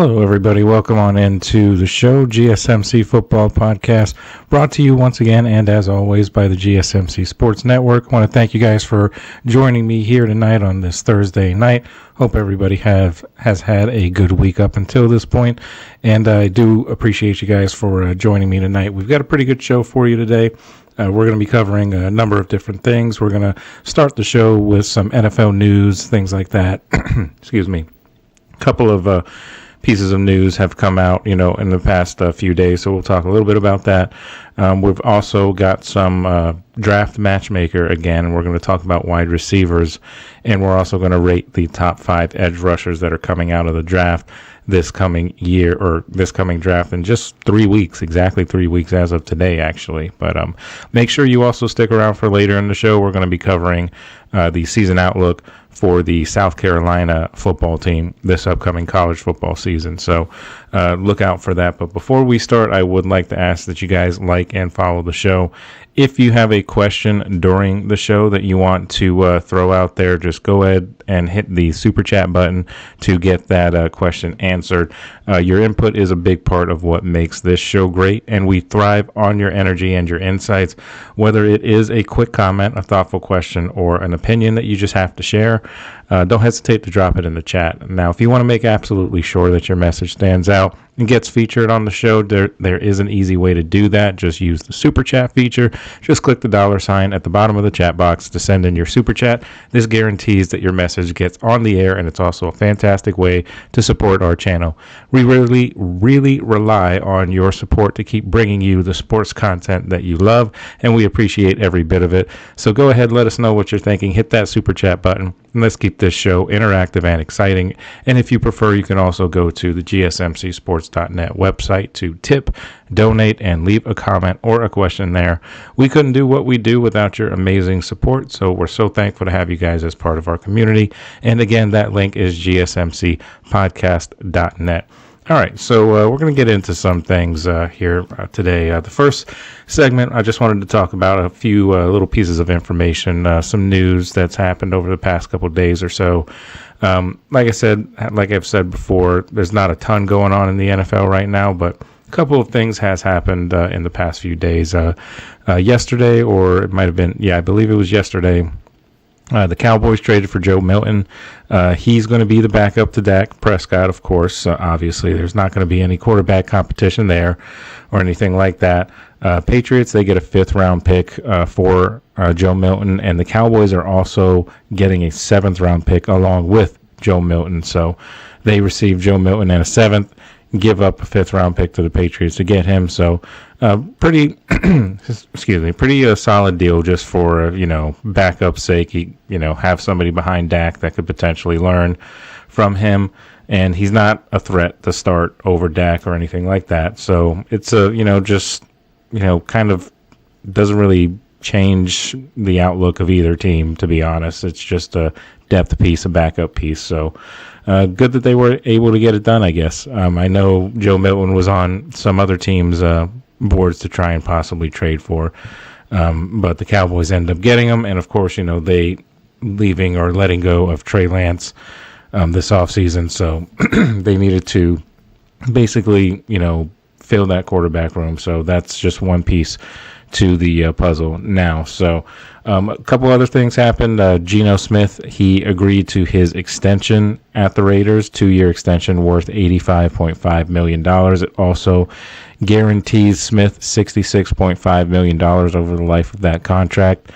Hello, everybody. Welcome on into the show, GSMC Football Podcast, brought to you once again, and as always, by the GSMC Sports Network. I want to thank you guys for joining me here tonight on this Thursday night. Hope everybody has had a good week up until this point, and I do appreciate you guys for joining me tonight. We've got a pretty good show for you today. We're going to be covering a number of different things. We're going to start the show with some NFL news, things like that. Excuse me. A couple of pieces of news have come out, in the past few days, so we'll talk a little bit about that. We've also got some draft matchmaker again, and we're going to talk about wide receivers, and we're also going to rate the top 5 edge rushers that are coming out of the draft this coming year, or this coming draft, in just 3 weeks, exactly 3 weeks as of today, actually. But make sure you also stick around for later in the show. We're going to be covering the season outlook for the South Carolina football team this upcoming college football season. So look out for that. But before we start, I would like to ask that you guys like and follow the show. If you have a question during the show that you want to throw out there, just go ahead and hit the super chat button to get that question answered. Your input is a big part of what makes this show great, and we thrive on your energy and your insights. Whether it is a quick comment, a thoughtful question, or an opinion that you just have to share, don't hesitate to drop it in the chat. Now, if you want to make absolutely sure that your message stands out and gets featured on the show, there is an easy way to do that. Just use the super chat feature. Just click the $sign at the bottom of the chat box to send in your super chat. This guarantees that your message gets on the air, and it's also a fantastic way to support our channel. We really rely on your support to keep bringing you the sports content that you love, and we appreciate every bit of it. So go ahead, let us know what you're thinking. Hit that super chat button, and let's keep this show interactive and exciting. And if you prefer, you can also go to the GSMC Sports.net website to tip, donate, and leave a comment or a question there. We couldn't do what we do without your amazing support, so we're so thankful to have you guys as part of our community. And again, that link is gsmcpodcast.net. All right, so we're going to get into some things here today. The first segment, I just wanted to talk about a few little pieces of information, some news that's happened over the past couple of days or so. Like I've said before, there's not a ton going on in the NFL right now, but a couple of things has happened in the past few days. Yesterday, or it might have been, I believe it was yesterday, the Cowboys traded for Joe Milton. He's going to be the backup to Dak Prescott, of course. Obviously, there's not going to be any quarterback competition there or anything like that. Patriots, they get a 5th-round pick for Joe Milton, and the Cowboys are also getting a 7th-round pick along with Joe Milton. So they receive Joe Milton and a 7th, give up a 5th-round pick to the Patriots to get him. So pretty solid deal just for, backup's sake. Have somebody behind Dak that could potentially learn from him. And he's not a threat to start over Dak or anything like that. So it's kind of doesn't really change the outlook of either team, to be honest. It's just a depth piece, a backup piece. So good that they were able to get it done, I guess. I know Joe Milton was on some other teams' boards to try and possibly trade for, but the Cowboys ended up getting him. And, of course, they leaving or letting go of Trey Lance this offseason. So they needed to basically, fill that quarterback room. So that's just one piece to the puzzle now. So a couple other things happened. Geno Smith, he agreed to his extension at the Raiders, 2-year extension worth $85.5 million. It also guarantees Smith $66.5 million over the life of that contract.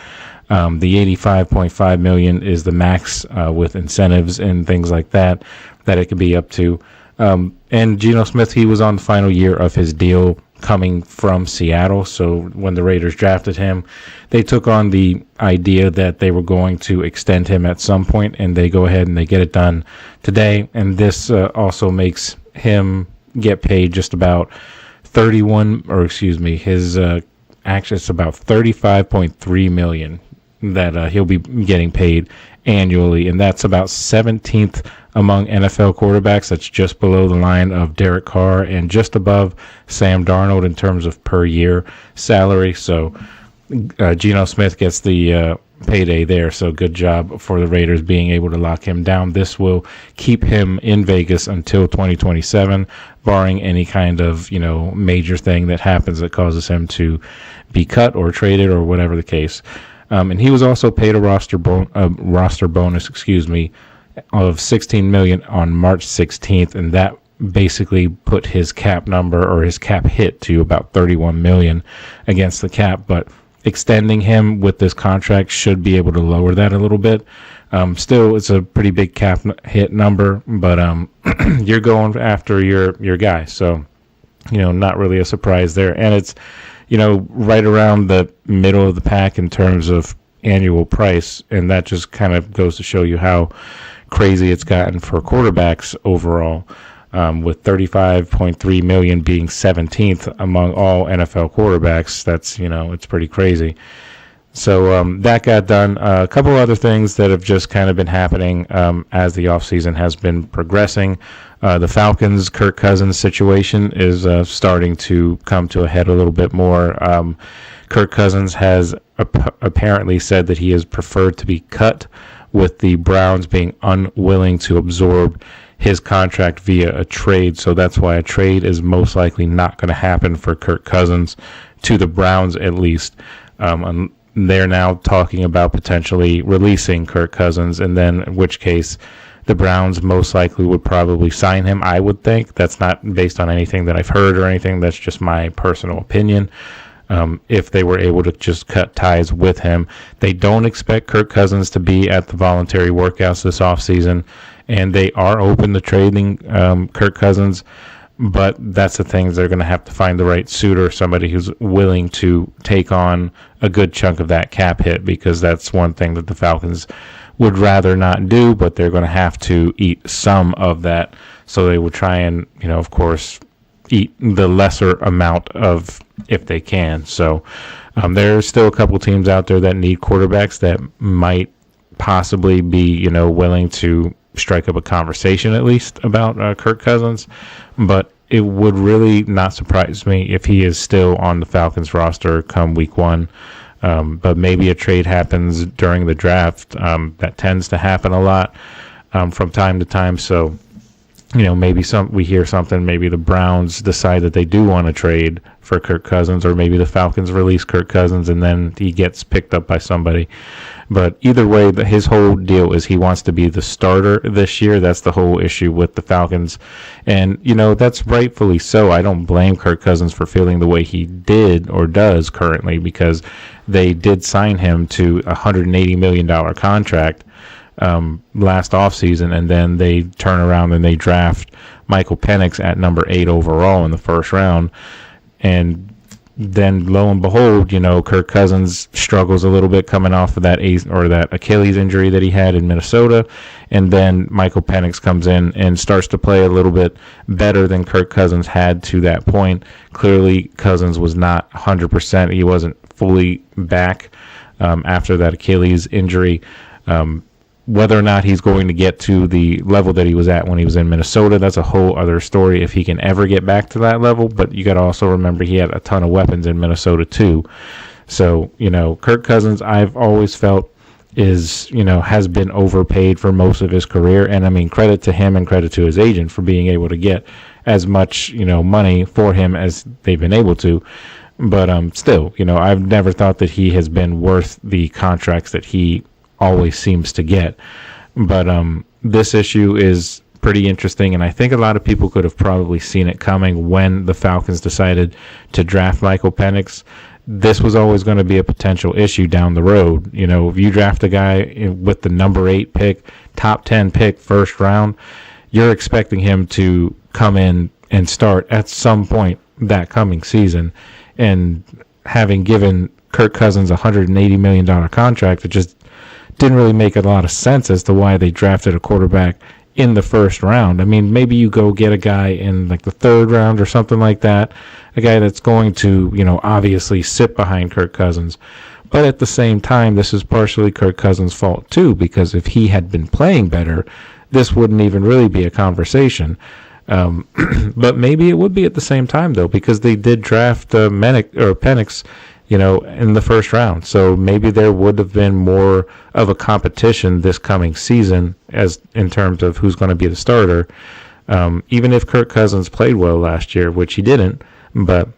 The $85.5 million is the max with incentives and things like that it could be up to. And Geno Smith, he was on the final year of his deal coming from Seattle. So when the Raiders drafted him, they took on the idea that they were going to extend him at some point, and they go ahead and they get it done today. And this also makes him get paid just about his actually it's about $35.3 million that he'll be getting paid annually, and that's about 17th among NFL quarterbacks. That's just below the line of Derek Carr and just above Sam Darnold in terms of per year salary. So Geno Smith gets the payday there, so good job for the Raiders being able to lock him down. This will keep him in Vegas until 2027, barring any kind of major thing that happens that causes him to be cut or traded or whatever the case. And he was also paid a roster bonus, of $16 million on March 16th, and that basically put his cap number or his cap hit to about $31 million against the cap. But extending him with this contract should be able to lower that a little bit. Still, it's a pretty big cap hit number, but you're going after your guy, so not really a surprise there. And it's right around the middle of the pack in terms of annual price, and that just kind of goes to show you how crazy it's gotten for quarterbacks overall, with $35.3 million being 17th among all NFL quarterbacks. That's it's pretty crazy. So that got done. A couple other things that have just kind of been happening as the offseason has been progressing. The Falcons' Kirk Cousins situation is starting to come to a head a little bit more. Kirk Cousins has apparently said that he is preferred to be cut, with the Browns being unwilling to absorb his contract via a trade. So that's why a trade is most likely not going to happen for Kirk Cousins, to the Browns at least. They're now talking about potentially releasing Kirk Cousins, and then in which case the Browns most likely would probably sign him, I would think. That's not based on anything that I've heard or anything. That's just my personal opinion. If they were able to just cut ties with him. They don't expect Kirk Cousins to be at the voluntary workouts this offseason, and they are open to trading Kirk Cousins. But that's the thing, they're going to have to find the right suitor, somebody who's willing to take on a good chunk of that cap hit, because that's one thing that the Falcons would rather not do, but they're going to have to eat some of that. So they would try and, of course, eat the lesser amount of, if they can. So there's still a couple teams out there that need quarterbacks that might possibly be, willing to strike up a conversation at least about Kirk Cousins, but it would really not surprise me if he is still on the Falcons roster come week one. But maybe a trade happens during the draft. That tends to happen a lot from time to time. So, maybe we hear something. Maybe the Browns decide that they do want to trade for Kirk Cousins, or maybe the Falcons release Kirk Cousins and then he gets picked up by somebody. But either way, his whole deal is he wants to be the starter this year. That's the whole issue with the Falcons. And, that's rightfully so. I don't blame Kirk Cousins for feeling the way he did or does currently, because they did sign him to a $180 million contract last offseason, and then they turn around and they draft Michael Penix at number 8 overall in the first round. And then lo and behold, Kirk Cousins struggles a little bit coming off of that Achilles injury that he had in Minnesota. And then Michael Penix comes in and starts to play a little bit better than Kirk Cousins had to that point. Clearly, Cousins was not 100%. He wasn't fully back after that Achilles injury. Whether or not he's going to get to the level that he was at when he was in Minnesota, that's a whole other story if he can ever get back to that level. But you got to also remember he had a ton of weapons in Minnesota too. So, Kirk Cousins, I've always felt has been overpaid for most of his career. And I mean, credit to him and credit to his agent for being able to get as much, money for him as they've been able to. But still, I've never thought that he has been worth the contracts that he always seems to get. But this issue is pretty interesting, and I think a lot of people could have probably seen it coming when the Falcons decided to draft Michael Penix. This was always going to be a potential issue down the road. If you draft a guy with the number 8 pick, top 10 pick, first round, you're expecting him to come in and start at some point that coming season. And having given Kirk Cousins a $180 million contract, it just didn't really make a lot of sense as to why they drafted a quarterback in the first round. I mean, maybe you go get a guy in like the third round or something like that, a guy that's going to, obviously sit behind Kirk Cousins. But at the same time, this is partially Kirk Cousins' fault too, because if he had been playing better, this wouldn't even really be a conversation. But maybe it would be at the same time though, because they did draft Penix in the first round. So maybe there would have been more of a competition this coming season as in terms of who's going to be the starter. Even if Kirk Cousins played well last year, which he didn't, but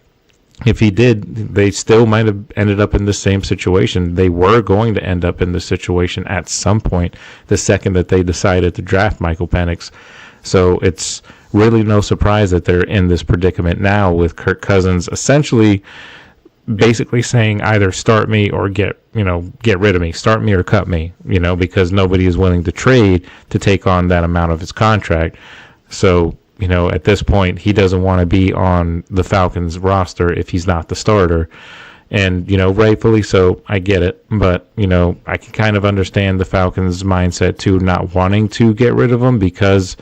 if he did, they still might have ended up in the same situation. They were going to end up in this situation at some point the second that they decided to draft Michael Penix. So it's really no surprise that they're in this predicament now with Kirk Cousins essentially basically saying either start me or get rid of me, start me or cut me, because nobody is willing to trade to take on that amount of his contract. So, at this point, he doesn't want to be on the Falcons roster if he's not the starter. And, rightfully so, I get it. But, I can kind of understand the Falcons' mindset too, not wanting to get rid of him because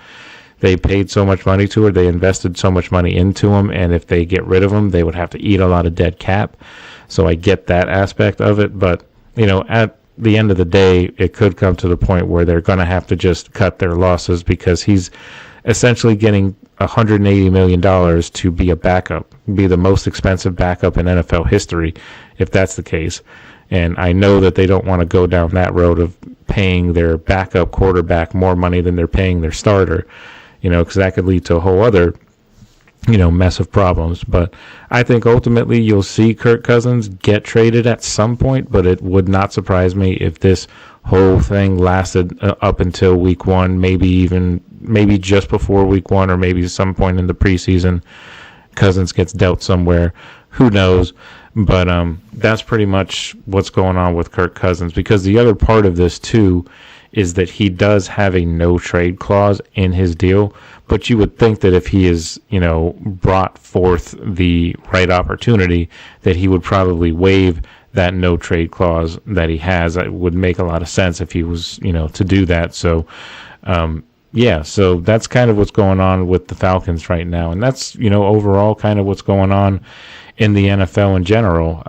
they paid so much money to it. They invested so much money into him. And if they get rid of him, they would have to eat a lot of dead cap. So I get that aspect of it. But, at the end of the day, it could come to the point where they're going to have to just cut their losses because he's essentially getting $180 million to be a backup, be the most expensive backup in NFL history, if that's the case. And I know that they don't want to go down that road of paying their backup quarterback more money than they're paying their starter, because that could lead to a whole other, mess of problems. But I think ultimately you'll see Kirk Cousins get traded at some point, but it would not surprise me if this whole thing lasted up until week one, maybe just before week one, or maybe some point in the preseason, Cousins gets dealt somewhere. Who knows? But that's pretty much what's going on with Kirk Cousins, because the other part of this too is that he does have a no trade clause in his deal. But you would think that if he is, brought forth the right opportunity, that he would probably waive that no trade clause that he has. It would make a lot of sense if he was, to do that. So, so that's kind of what's going on with the Falcons right now. And that's, overall kind of what's going on in the NFL in general.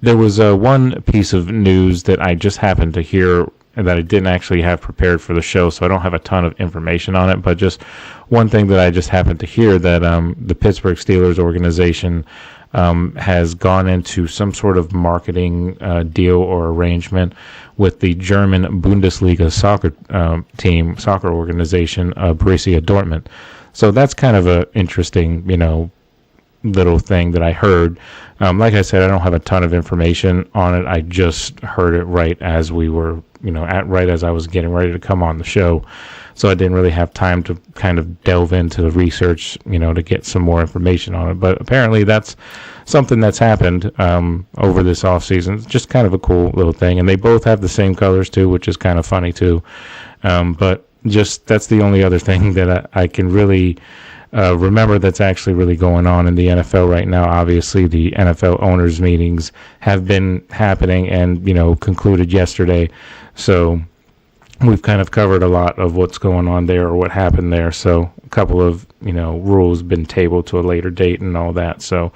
There was one piece of news that I just happened to hear that I didn't actually have prepared for the show, so I don't have a ton of information on it, but just one thing that I just happened to hear, that the Pittsburgh Steelers organization has gone into some sort of marketing deal or arrangement with the German Bundesliga soccer organization, Borussia Dortmund. So that's kind of a interesting, little thing that I heard. Like I said, I don't have a ton of information on it. I just heard it right as we were, right as I was getting ready to come on the show. So I didn't really have time to kind of delve into the research, to get some more information on it. But apparently that's something that's happened over this offseason. It's just kind of a cool little thing. And they both have the same colors too, which is kind of funny too. But just that's the only other thing that I can really remember that's actually really going on in the NFL right now. Obviously, the NFL owners' meetings have been happening and, concluded yesterday. So we've kind of covered a lot of what's going on there or what happened there. So a couple of, rules been tabled to a later date and all that. So,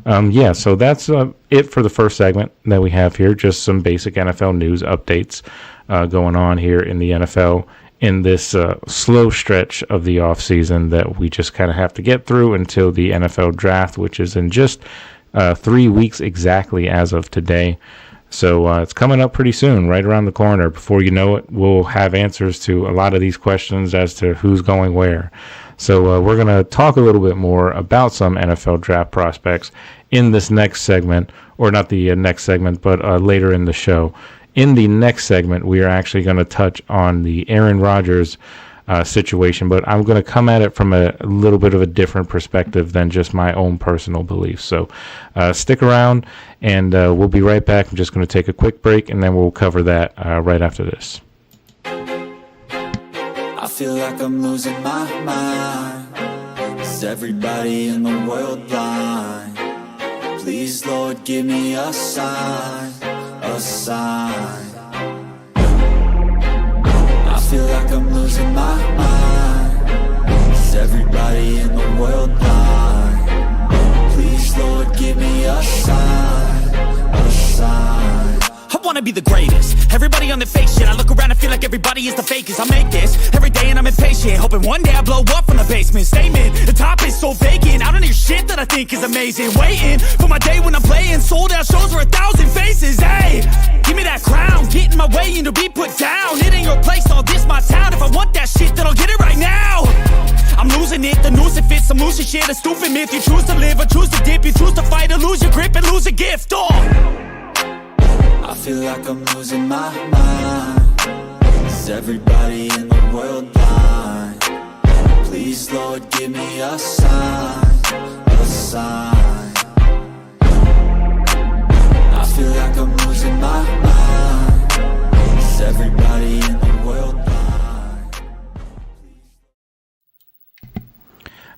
so that's it for the first segment that we have here. Just some basic NFL news updates going on here in the NFL in this slow stretch of the offseason that we just kind of have to get through until the NFL draft, which is in just 3 weeks exactly as of today. So it's coming up pretty soon, right around the corner. Before you know it, we'll have answers to a lot of these questions as to who's going where. So we're going to talk a little bit more about some NFL draft prospects in this next segment, or not the next segment, but later in the show. In the next segment, we are actually going to touch on the Aaron Rodgers situation, but I'm going to come at it from a little bit of a different perspective than just my own personal beliefs. So stick around, and we'll be right back. I'm just going to take a quick break, and then we'll cover that right after this. I feel like I'm losing my mind. Is everybody in the world blind? Please, Lord, give me a sign, a sign. I feel like I'm losing my mind. Is everybody in the world blind? Please, Lord, give me a sign, a sign. I wanna be the greatest. Everybody on the fake shit. I look around and feel like everybody is the fakest. I make this every day and I'm impatient, hoping one day I blow up from the basement. Statement, the top is so vacant. I don't hear shit that I think is amazing. Waiting for my day when I'm playing sold out out shows for 1,000 faces, hey. Give me that crown, get in my way and to be put down. It ain't your place, all this my town. If I want that shit, then I'll get it right now. I'm losing it, the noose it fits, I'm losing shit, a stupid myth. You choose to live or choose to dip, you choose to fight or lose your grip and lose a gift, I feel like I'm losing my mind. Is everybody in the world blind? Please, Lord, give me a sign, a sign. I feel like I'm losing my mind. Is everybody in the world blind?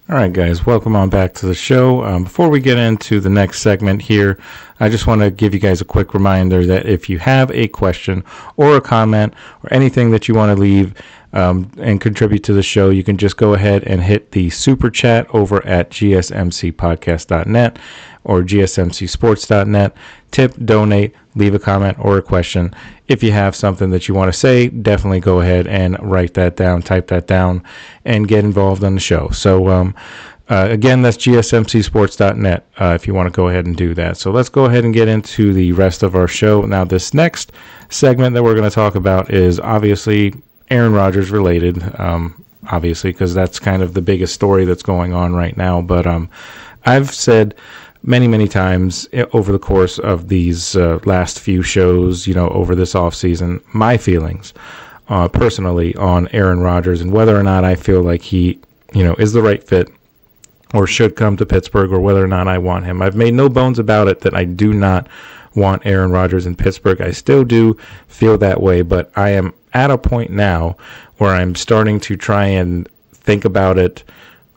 All right, guys, welcome on back to the show. Before we get into the next segment here, I just want to give you guys a quick reminder that if you have a question or a comment or anything that you want to leave and contribute to the show, you can just go ahead and hit the super chat over at gsmcpodcast.net or gsmcsports.net. Tip, donate, leave a comment or a question. If you have something that you want to say, definitely go ahead and write that down, type that down, and get involved on the show. So, again, that's gsmcsports.net if you want to go ahead and do that. So let's go ahead and get into the rest of our show. Now, this next segment that we're going to talk about is obviously Aaron Rodgers related, obviously, because that's kind of the biggest story that's going on right now. But I've said many times over the course of these last few shows, over this offseason, my feelings personally on Aaron Rodgers and whether or not I feel like he, is the right fit or should come to Pittsburgh, or whether or not I want him. I've made no bones about it that I do not want Aaron Rodgers in Pittsburgh. I still do feel that way, but I am at a point now where I'm starting to try and think about it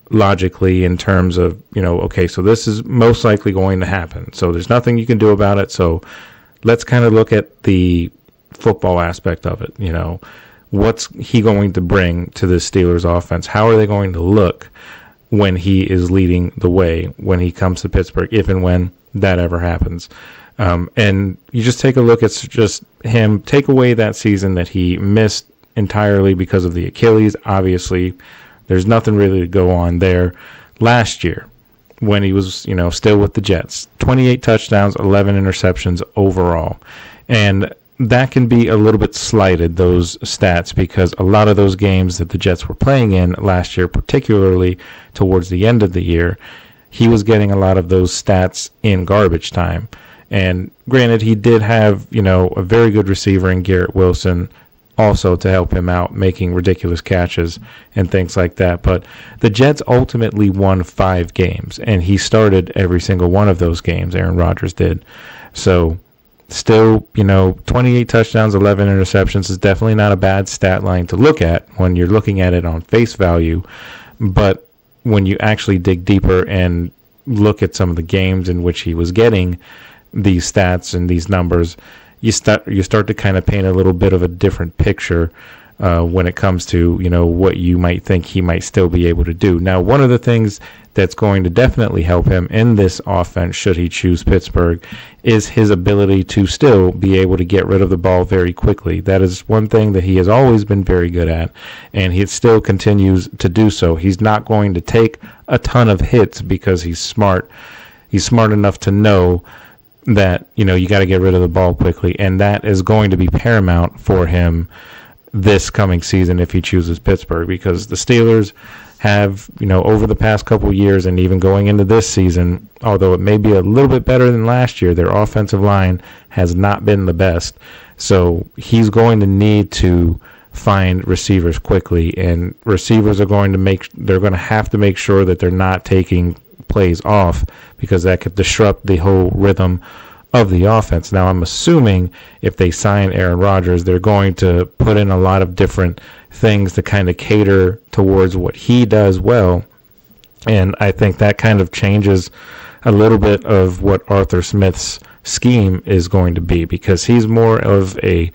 logically in terms of, okay, so this is most likely going to happen. So there's nothing you can do about it. So let's kind of look at the football aspect of it. What's he going to bring to the Steelers offense? How are they going to look when he is leading the way, when he comes to Pittsburgh, if and when that ever happens? And you just take a look at just him, take away that season that he missed entirely because of the Achilles. Obviously, there's nothing really to go on there. Last year, when he was, still with the Jets, 28 touchdowns, 11 interceptions overall. And that can be a little bit slighted, those stats, because a lot of those games that the Jets were playing in last year, particularly towards the end of the year, he was getting a lot of those stats in garbage time. And granted, he did have, a very good receiver in Garrett Wilson also to help him out, making ridiculous catches and things like that. But the Jets ultimately won 5 games, and he started every single one of those games, Aaron Rodgers did. So still, 28 touchdowns, 11 interceptions is definitely not a bad stat line to look at when you're looking at it on face value. But when you actually dig deeper and look at some of the games in which he was getting these stats and these numbers, you start to kind of paint a little bit of a different picture when it comes to, what you might think he might still be able to do. Now, one of the things that's going to definitely help him in this offense, should he choose Pittsburgh, is his ability to still be able to get rid of the ball very quickly. That is one thing that he has always been very good at, and he still continues to do so. He's not going to take a ton of hits because he's smart. He's smart enough to know that, you got to get rid of the ball quickly, and that is going to be paramount for him this coming season if he chooses Pittsburgh, because the Steelers have, over the past couple years and even going into this season, although it may be a little bit better than last year, their offensive line has not been the best. So he's going to need to find receivers quickly, and receivers are going to have to make sure that they're not taking plays off, because that could disrupt the whole rhythm of the offense. Now, I'm assuming if they sign Aaron Rodgers, they're going to put in a lot of different things to kind of cater towards what he does well. And I think that kind of changes a little bit of what Arthur Smith's scheme is going to be, because he's more of a,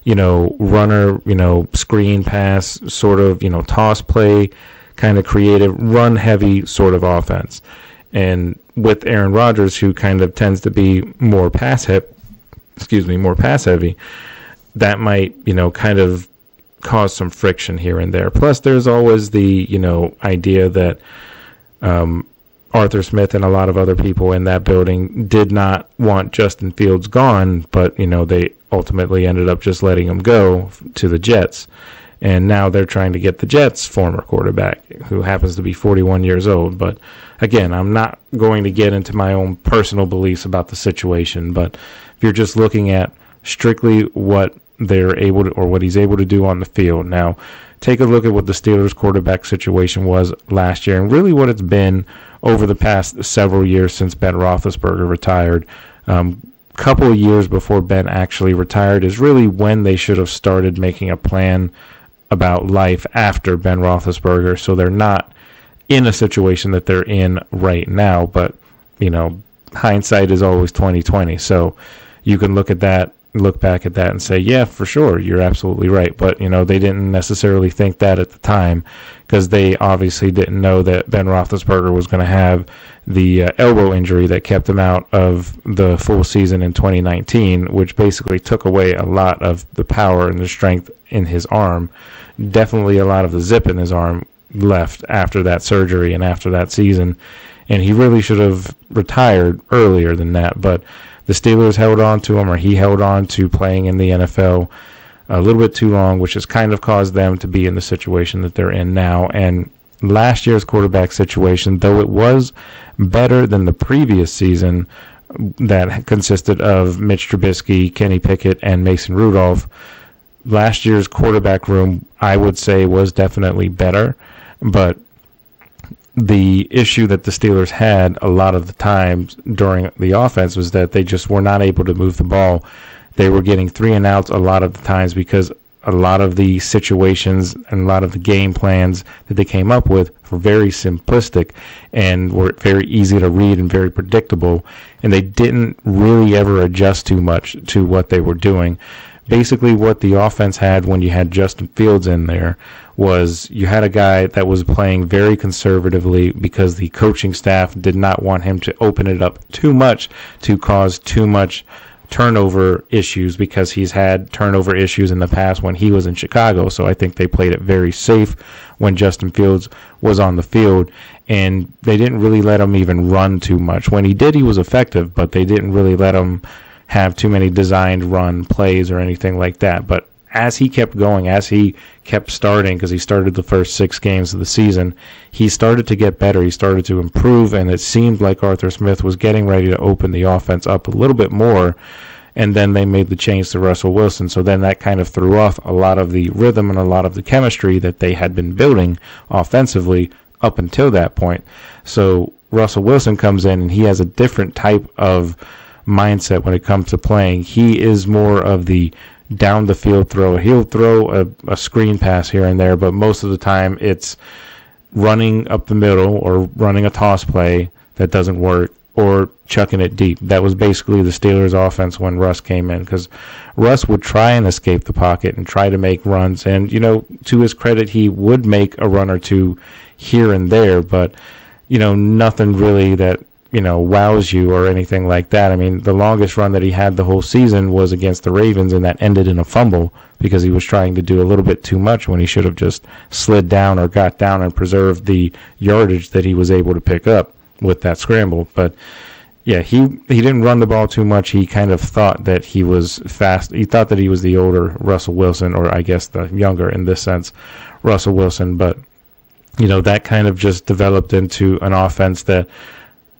runner, screen pass, sort of, toss play, kind of creative, run heavy sort of offense. And with Aaron Rodgers, who kind of tends to be more pass heavy, that might, kind of cause some friction here and there. Plus, there's always the, idea that Arthur Smith and a lot of other people in that building did not want Justin Fields gone, but, they ultimately ended up just letting him go to the Jets. And now they're trying to get the Jets' former quarterback, who happens to be 41 years old. But again, I'm not going to get into my own personal beliefs about the situation. But if you're just looking at strictly what they're able to, or what he's able to do on the field. Now, take a look at what the Steelers' quarterback situation was last year, and really what it's been over the past several years since Ben Roethlisberger retired. Couple of years before Ben actually retired is really when they should have started making a plan about life after Ben Roethlisberger, so they're not in a situation that they're in right now. But hindsight is always 20/20, so you can look back at that and say, yeah, for sure, you're absolutely right. But they didn't necessarily think that at the time, because they obviously didn't know that Ben Roethlisberger was going to have the elbow injury that kept him out of the full season in 2019, which basically took away a lot of the power and the strength in his arm. Definitely a lot of the zip in his arm left after that surgery and after that season, and he really should have retired earlier than that. But the Steelers held on to him, or he held on to playing in the NFL a little bit too long, which has kind of caused them to be in the situation that they're in now. And last year's quarterback situation, though it was better than the previous season that consisted of Mitch Trubisky, Kenny Pickett, and Mason Rudolph, last year's quarterback room, I would say, was definitely better. But the issue that the Steelers had a lot of the times during the offense was that they just were not able to move the ball. They were getting 3 and outs a lot of the times because a lot of the situations and a lot of the game plans that they came up with were very simplistic and were very easy to read and very predictable, and they didn't really ever adjust too much to what they were doing. Basically, what the offense had when you had Justin Fields in there was you had a guy that was playing very conservatively because the coaching staff did not want him to open it up too much to cause too much turnover issues, because he's had turnover issues in the past when he was in Chicago. So I think they played it very safe when Justin Fields was on the field, and they didn't really let him even run too much. When he did, he was effective, but they didn't really let him have too many designed run plays or anything like that. But as he kept going, as he kept starting, because he started the first 6 games of the season, he started to get better. He started to improve, and it seemed like Arthur Smith was getting ready to open the offense up a little bit more, and then they made the change to Russell Wilson. So then that kind of threw off a lot of the rhythm and a lot of the chemistry that they had been building offensively up until that point. So Russell Wilson comes in, and he has a different type of mindset when it comes to playing. He is more of the down the field throw. He'll throw a screen pass here and there, but most of the time it's running up the middle or running a toss play that doesn't work, or chucking it deep. That was basically the Steelers' offense when Russ came in, because Russ would try and escape the pocket and try to make runs. And, to his credit, he would make a run or two here and there, but, nothing really that wows you or anything like that. I mean, the longest run that he had the whole season was against the Ravens, and that ended in a fumble because he was trying to do a little bit too much when he should have just slid down or got down and preserved the yardage that he was able to pick up with that scramble. But yeah, he didn't run the ball too much. He kind of thought that he was fast. He thought that he was the older Russell Wilson, or I guess the younger, in this sense, Russell Wilson. But that kind of just developed into an offense that,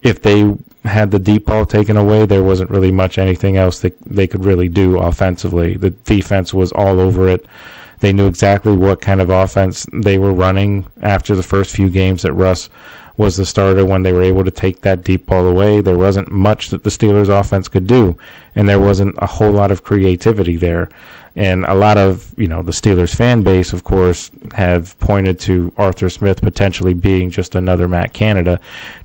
if they had the deep ball taken away, there wasn't really much anything else that they could really do offensively. The defense was all over it. They knew exactly what kind of offense they were running after the first few games that Russ was the starter. When they were able to take that deep ball away, there wasn't much that the Steelers offense could do, and there wasn't a whole lot of creativity there. And a lot of, the Steelers fan base, of course, have pointed to Arthur Smith potentially being just another Matt Canada.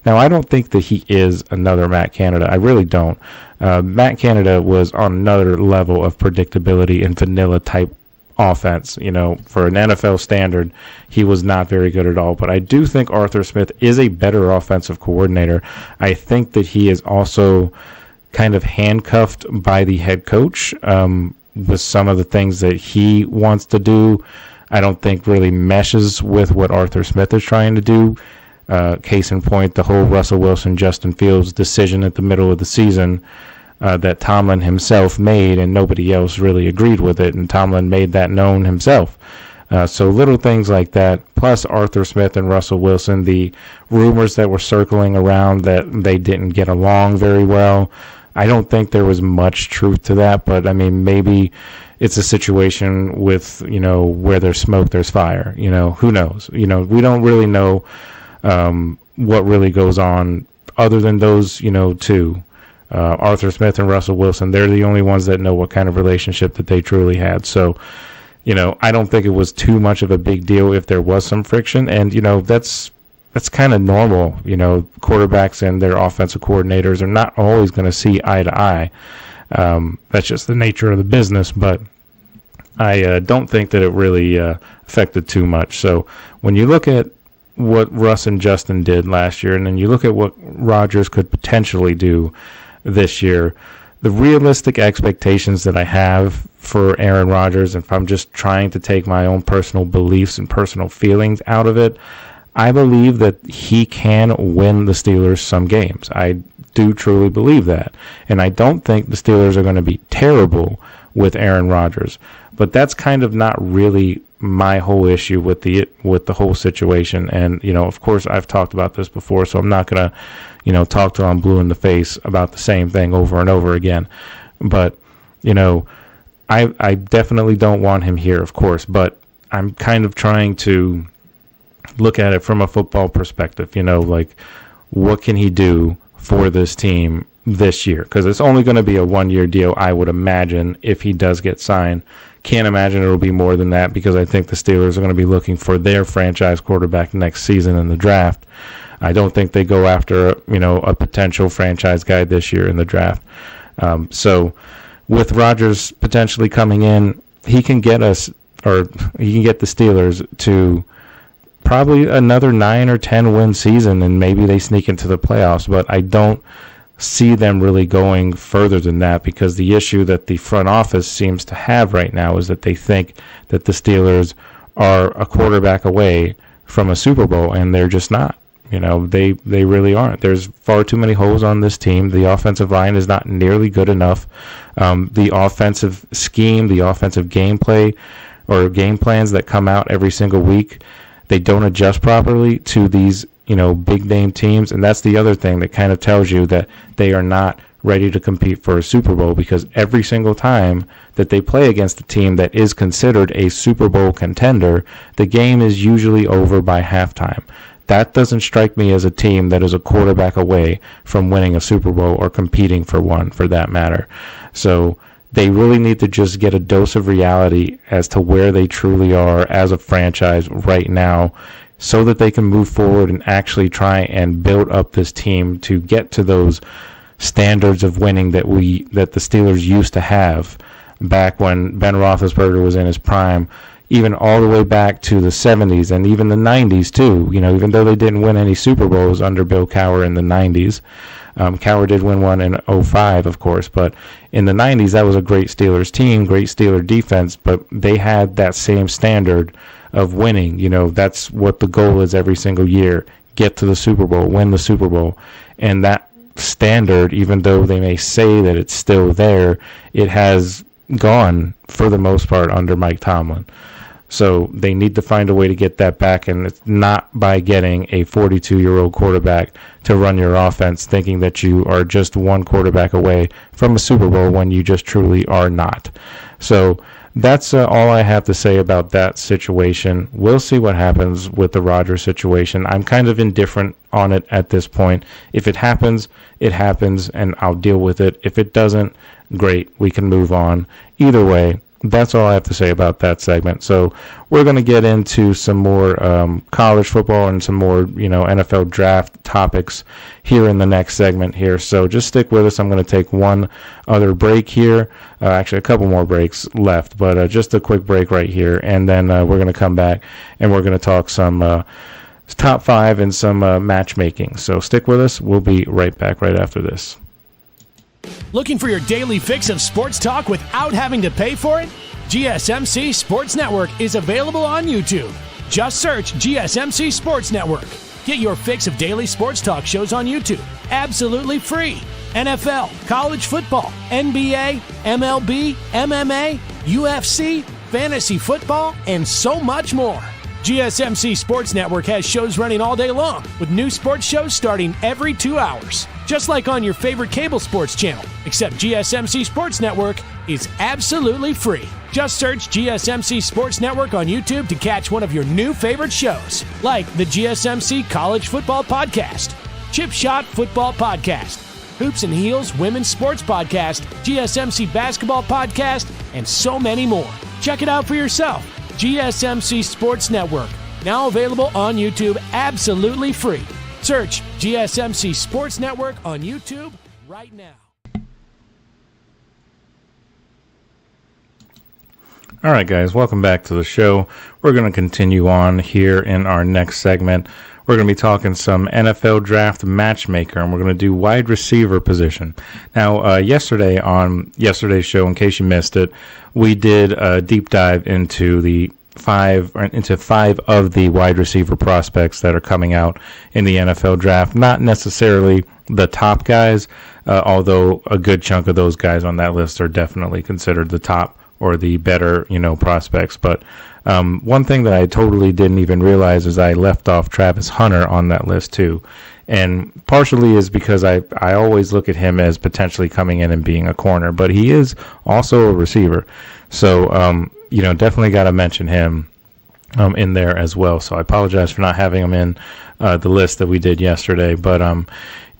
Now, I don't think that he is another Matt Canada. I really don't. Matt Canada was on another level of predictability and vanilla type offense. For an NFL standard, he was not very good at all. But I do think Arthur Smith is a better offensive coordinator. I think that he is also kind of handcuffed by the head coach with some of the things that he wants to do. I don't think really meshes with what Arthur Smith is trying to do. Case in point, the whole Russell Wilson, Justin Fields decision at the middle of the season that Tomlin himself made, and nobody else really agreed with it, and Tomlin made that known himself. So little things like that, plus Arthur Smith and Russell Wilson, the rumors that were circling around that they didn't get along very well. I don't think there was much truth to that, but I mean, maybe it's a situation with, where there's smoke, there's fire. Who knows? We don't really know what really goes on other than those, two. Arthur Smith and Russell Wilson, they're the only ones that know what kind of relationship that they truly had. So, I don't think it was too much of a big deal if there was some friction. And, that's kind of normal. Quarterbacks and their offensive coordinators are not always going to see eye to eye. That's just the nature of the business. But I don't think that it really affected too much. So when you look at what Russ and Justin did last year, and then you look at what Rodgers could potentially do this year, the realistic expectations that I have for Aaron Rodgers, if I'm just trying to take my own personal beliefs and personal feelings out of it, I believe that he can win the Steelers some games. I do truly believe that. And I don't think the Steelers are going to be terrible with Aaron Rodgers. But that's kind of not really my whole issue with the whole situation. And, of course, I've talked about this before, so I'm not going to, talk till I'm blue in the face about the same thing over and over again. But, I definitely don't want him here, of course, but I'm kind of trying to look at it from a football perspective, like what can he do for this team this year? Because it's only going to be a 1-year deal, I would imagine, if he does get signed. Can't imagine it'll be more than that, because I think the Steelers are going to be looking for their franchise quarterback next season in the draft. I don't think they go after, a potential franchise guy this year in the draft. So with Rodgers potentially coming in, he can get us, or he can get the Steelers to probably another 9 or 10 win season, and maybe they sneak into the playoffs. But I don't see them really going further than that, because the issue that the front office seems to have right now is that they think that the Steelers are a quarterback away from a Super Bowl, and they're just not. They really aren't. There's far too many holes on this team. The offensive line is not nearly good enough. The offensive scheme, the offensive gameplay or game plans that come out every single week, they don't adjust properly to these, big name teams. And that's the other thing that kind of tells you that they are not ready to compete for a Super Bowl, because every single time that they play against a team that is considered a Super Bowl contender, the game is usually over by halftime. That doesn't strike me as a team that is a quarterback away from winning a Super Bowl or competing for one, for that matter. So they really need to just get a dose of reality as to where they truly are as a franchise right now, so that they can move forward and actually try and build up this team to get to those standards of winning that the Steelers used to have back when Ben Roethlisberger was in his prime, even all the way back to the 70s and even the 90s too. Even though they didn't win any Super Bowls under Bill Cowher in the 90s. Cowher did win one in 2005, of course, but in the 90s, that was a great Steelers team, great Steeler defense, but they had that same standard of winning. That's what the goal is every single year: get to the Super Bowl, win the Super Bowl. And that standard, even though they may say that it's still there, it has gone for the most part under Mike Tomlin. So they need to find a way to get that back, and it's not by getting a 42-year-old quarterback to run your offense, thinking that you are just one quarterback away from a Super Bowl when you just truly are not. So that's all I have to say about that situation. We'll see what happens with the Rodgers situation. I'm kind of indifferent on it at this point. If it happens, and I'll deal with it. If it doesn't, great, we can move on. Either way, that's all I have to say about that segment. So we're going to get into some more college football and some more, NFL draft topics here in the next segment here. So just stick with us. I'm going to take one other break here. Actually, a couple more breaks left, but just a quick break right here. And then we're going to come back and we're going to talk some top 5 and some matchmaking. So stick with us. We'll be right back right after this. Looking for your daily fix of sports talk without having to pay for it? GSMC Sports Network is available on YouTube. Just search GSMC Sports Network. Get your fix of daily sports talk shows on YouTube, absolutely free. NFL, college football, NBA, MLB, MMA, UFC, fantasy football, and so much more. GSMC Sports Network has shows running all day long, with new sports shows starting every 2 hours. Just like on your favorite cable sports channel, except GSMC Sports Network is absolutely free. Just search GSMC Sports Network on YouTube to catch one of your new favorite shows, like the GSMC College Football Podcast, Chip Shot Football Podcast, Hoops and Heels Women's Sports Podcast, GSMC Basketball Podcast, and so many more. Check it out for yourself. GSMC Sports Network, now available on YouTube absolutely free. Search GSMC Sports Network on YouTube right now. All right, guys, welcome back to the show. We're going to continue on here in our next segment. We're going to be talking some NFL draft matchmaker, and we're going to do wide receiver position. Now, yesterday on yesterday's show, in case you missed it, we did a deep dive into five of the wide receiver prospects that are coming out in the NFL draft. Not necessarily the top guys, although a good chunk of those guys on that list are definitely considered the top or the better, prospects. But one thing that I totally didn't even realize is I left off Travis Hunter on that list too. And partially is because I always look at him as potentially coming in and being a corner, but he is also a receiver. So, definitely got to mention him in there as well. So I apologize for not having him in the list that we did yesterday. But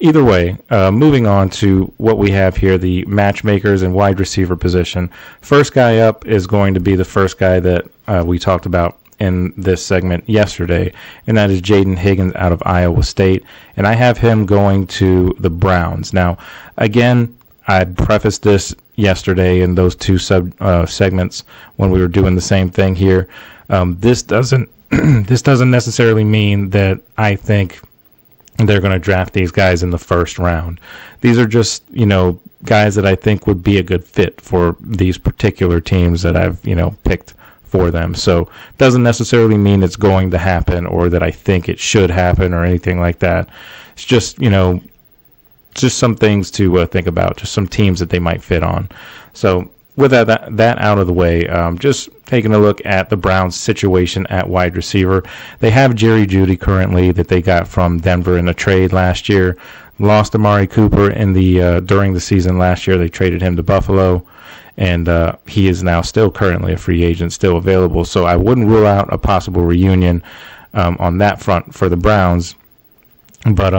either way, moving on to what we have here, the matchmakers and wide receiver position. First guy up is going to be the first guy that we talked about in this segment yesterday, and that is Jaden Higgins out of Iowa State. And I have him going to the Browns. Now, again, I prefaced this yesterday in those two segments when we were doing the same thing here. This doesn't necessarily mean that I think they're going to draft these guys in the first round. These are just, guys that I think would be a good fit for these particular teams that I've, picked for them. So doesn't necessarily mean it's going to happen or that I think it should happen or anything like that. It's just, just some things to think about, just some teams that they might fit on. So with that out of the way, just taking a look at the Browns' situation at wide receiver. They have Jerry Jeudy currently that they got from Denver in a trade last year. Lost Amari Cooper in the during the season last year. They traded him to Buffalo, and he is now still currently a free agent, still available. So I wouldn't rule out a possible reunion on that front for the Browns. But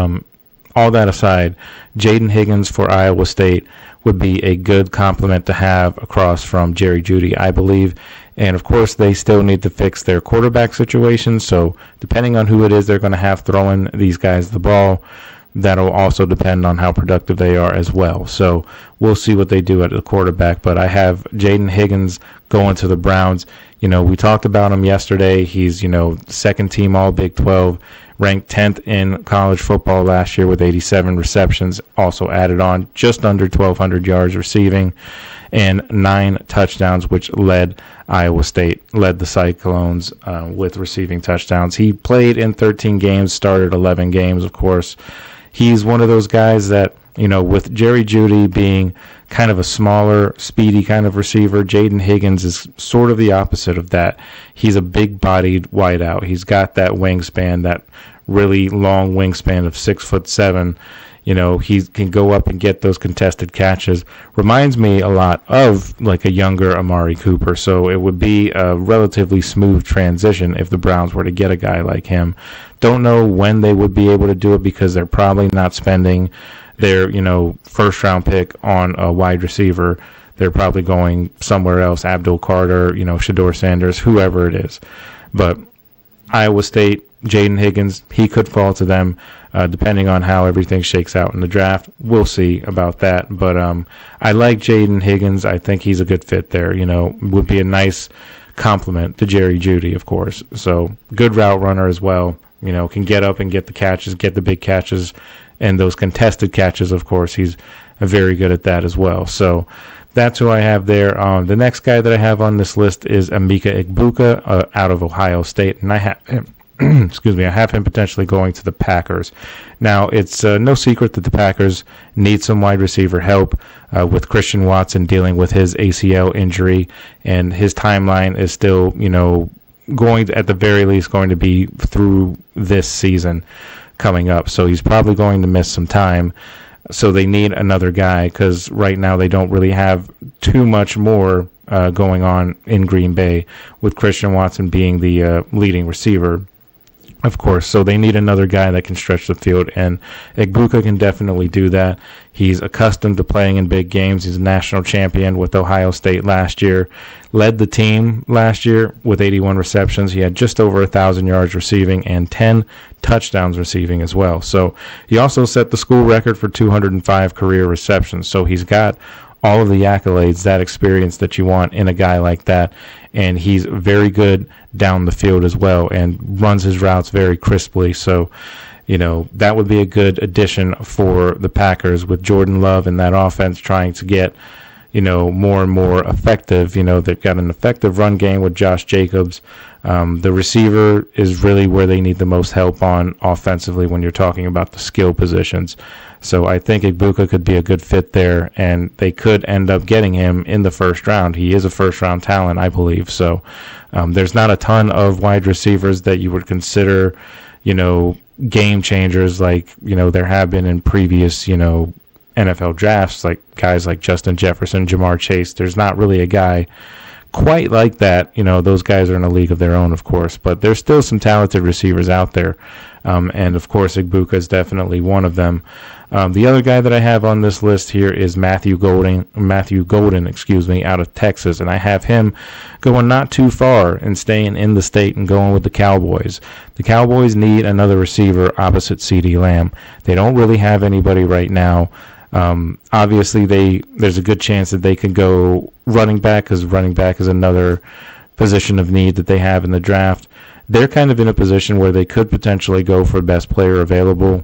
all that aside, Jaden Higgins for Iowa State would be a good complement to have across from Jerry Jeudy, I believe. And, of course, they still need to fix their quarterback situation. So depending on who it is they're going to have throwing these guys the ball, that'll also depend on how productive they are as well. So we'll see what they do at the quarterback. But I have Jaden Higgins going to the Browns. We talked about him yesterday. He's, second team all Big 12, ranked 10th in college football last year with 87 receptions, also added on just under 1,200 yards receiving and 9 touchdowns, which led Iowa State, led the Cyclones with receiving touchdowns. He played in 13 games, started 11 games, of course. He's one of those guys that, with Jerry Jeudy being kind of a smaller, speedy kind of receiver, Jaden Higgins is sort of the opposite of that. He's a big-bodied wideout. He's got that wingspan, that really long wingspan of 6'7". He can go up and get those contested catches. Reminds me a lot of like a younger Amari Cooper. So it would be a relatively smooth transition if the Browns were to get a guy like him. Don't know when they would be able to do it because they're probably not spending their, first round pick on a wide receiver. They're probably going somewhere else, Abdul Carter, Shador Sanders, whoever it is. But Iowa State, Jaden Higgins, he could fall to them depending on how everything shakes out in the draft. We'll see about that. But I like Jaden Higgins. I think he's a good fit there. Would be a nice complement to Jerry Jeudy, of course. So good route runner as well. Can get up and get the catches, get the big catches, and those contested catches, of course. He's very good at that as well. So that's who I have there. The next guy that I have on this list is Emeka Egbuka out of Ohio State, and I have him excuse me, I have him potentially going to the Packers. Now, it's no secret that the Packers need some wide receiver help with Christian Watson dealing with his ACL injury, and his timeline is still, going to, at the very least, going to be through this season coming up. So he's probably going to miss some time. So they need another guy because right now they don't really have too much more going on in Green Bay, with Christian Watson being the leading receiver, of course. So they need another guy that can stretch the field, and Egbuka can definitely do that. He's accustomed to playing in big games. He's a national champion with Ohio State last year, led the team last year with 81 receptions. He had just over 1,000 yards receiving and 10 touchdowns receiving as well. So he also set the school record for 205 career receptions. So he's got all of the accolades, that experience that you want in a guy like that, and he's very good down the field as well and runs his routes very crisply. So, that would be a good addition for the Packers with Jordan Love and that offense trying to get, more and more effective. They've got an effective run game with Josh Jacobs. The receiver is really where they need the most help on offensively when you're talking about the skill positions. So I think Egbuka could be a good fit there, and they could end up getting him in the first round. He is a first-round talent, I believe. So there's not a ton of wide receivers that you would consider, game changers like, there have been in previous, NFL drafts, like guys like Justin Jefferson, Jamar Chase. There's not really a guy quite like that. Those guys are in a league of their own, of course, but there's still some talented receivers out there. And of course, Egbuka is definitely one of them. The other guy that I have on this list here is Matthew Golden, out of Texas, and I have him going not too far and staying in the state and going with the Cowboys. The Cowboys need another receiver opposite CeeDee Lamb. They don't really have anybody right now. Obviously, there's a good chance that they could go running back, because running back is another position of need that they have in the draft. They're kind of in a position where they could potentially go for best player available.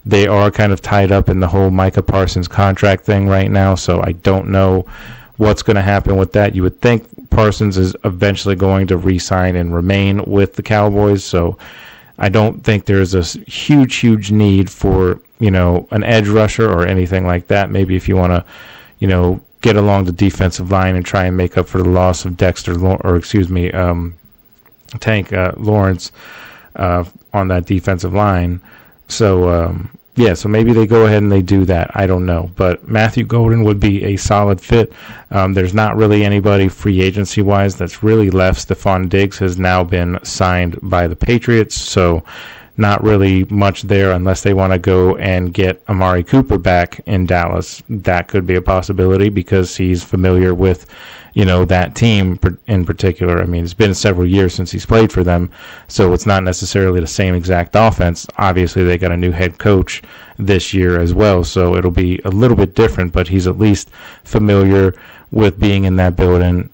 They are kind of tied up in the whole Micah Parsons contract thing right now, so I don't know what's going to happen with that. You would think Parsons is eventually going to re-sign and remain with the Cowboys, so I don't think there's a huge need for, an edge rusher or anything like that. Maybe if you want to, get along the defensive line and try and make up for the loss of Tank Lawrence on that defensive line. So, so maybe they go ahead and they do that. I don't know. But Matthew Golden would be a solid fit. There's not really anybody free agency-wise that's really left. Stephon Diggs has now been signed by the Patriots, so not really much there unless they want to go and get Amari Cooper back in Dallas. That could be a possibility because he's familiar with, that team in particular. I mean, it's been several years since he's played for them, so it's not necessarily the same exact offense. Obviously, they got a new head coach this year as well, so it'll be a little bit different, but he's at least familiar with being in that building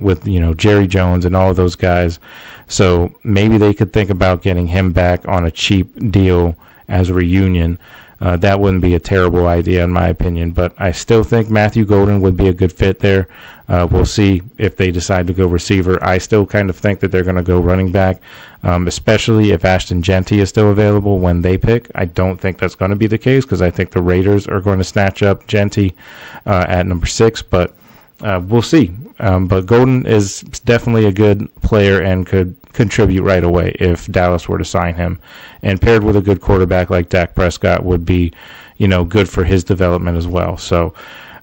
with, Jerry Jones and all of those guys. So maybe they could think about getting him back on a cheap deal as a reunion. That wouldn't be a terrible idea in my opinion, but I still think Matthew Golden would be a good fit there. We'll see if they decide to go receiver. I still kind of think that they're going to go running back, especially if Ashton Genty is still available when they pick. I don't think that's going to be the case because I think the Raiders are going to snatch up Genty at number 6, but we'll see. But Golden is definitely a good player and could contribute right away if Dallas were to sign him. And paired with a good quarterback like Dak Prescott would be, good for his development as well. So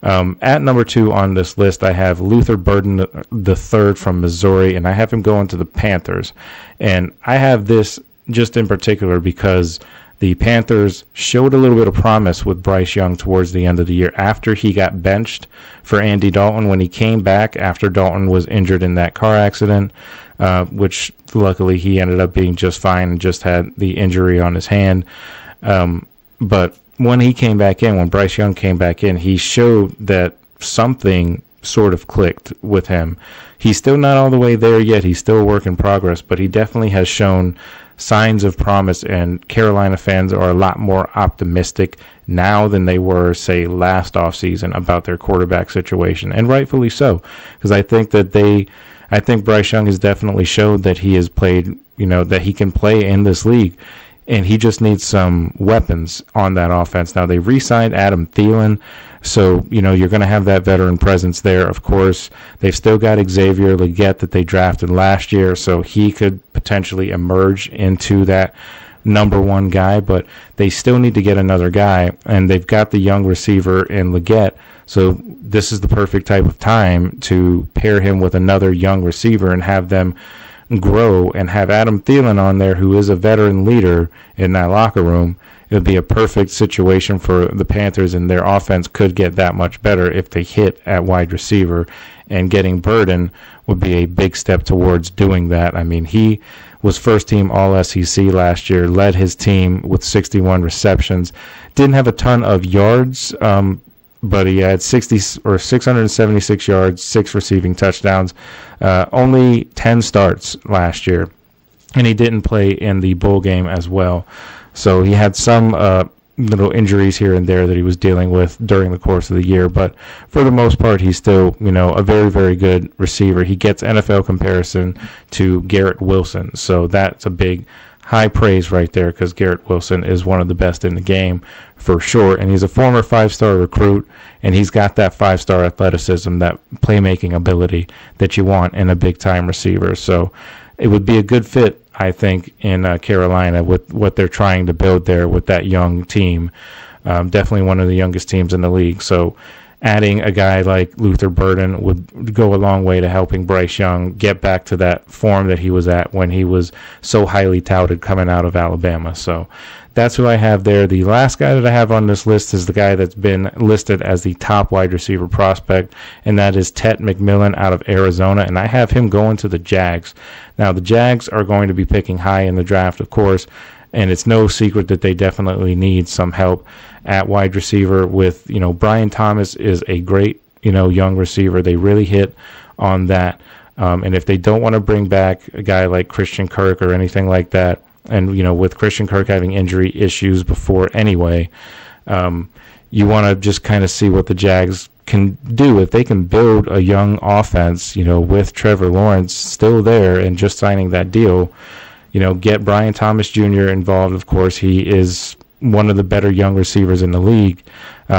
at number 2 on this list, I have Luther Burden III from Missouri, and I have him going to the Panthers. And I have this just in particular because the Panthers showed a little bit of promise with Bryce Young towards the end of the year after he got benched for Andy Dalton when he came back after Dalton was injured in that car accident, which luckily he ended up being just fine and just had the injury on his hand. But when he came back in, when Bryce Young came back in, he showed that something sort of clicked with him. He's still not all the way there yet. He's still a work in progress, but he definitely has shown signs of promise, and Carolina fans are a lot more optimistic now than they were, say, last offseason about their quarterback situation, and rightfully so, because I think Bryce Young has definitely showed that he has played that he can play in this league. And he just needs some weapons on that offense. Now, they re-signed Adam Thielen, so, you're going to have that veteran presence there, of course. They've still got Xavier Legette that they drafted last year, so he could potentially emerge into that number one guy, but they still need to get another guy, and they've got the young receiver in Legette, so this is the perfect type of time to pair him with another young receiver and have them grow and have Adam Thielen on there, who is a veteran leader in that locker room. It would be a perfect situation for the Panthers, and their offense could get that much better if they hit at wide receiver, and getting Burden would be a big step towards doing that. I mean, he was first team All-SEC last year, led his team with 61 receptions, didn't have a ton of yards, but he had 676 yards, 6 receiving touchdowns, only 10 starts last year, and he didn't play in the bowl game as well. So he had some little injuries here and there that he was dealing with during the course of the year, but for the most part, he's still, a very, very good receiver. He gets NFL comparison to Garrett Wilson, so that's a big high praise right there, because Garrett Wilson is one of the best in the game for sure, and he's a former 5-star recruit, and he's got that 5-star athleticism, that playmaking ability that you want in a big-time receiver. So it would be a good fit, I think, in Carolina with what they're trying to build there with that young team. Definitely one of the youngest teams in the league. So adding a guy like Luther Burden would go a long way to helping Bryce Young get back to that form that he was at when he was so highly touted coming out of Alabama. So that's who I have there. The last guy that I have on this list is the guy that's been listed as the top wide receiver prospect, and that is Tet McMillan out of Arizona, and I have him going to the Jags. Now, the Jags are going to be picking high in the draft, of course, and it's no secret that they definitely need some help at wide receiver with, Brian Thomas is a great, young receiver. They really hit on that. And if they don't want to bring back a guy like Christian Kirk or anything like that, and, with Christian Kirk having injury issues before anyway, you want to just kind of see what the Jags can do. If they can build a young offense, with Trevor Lawrence still there and just signing that deal, get Brian Thomas Jr. involved. Of course, he is one of the better young receivers in the league.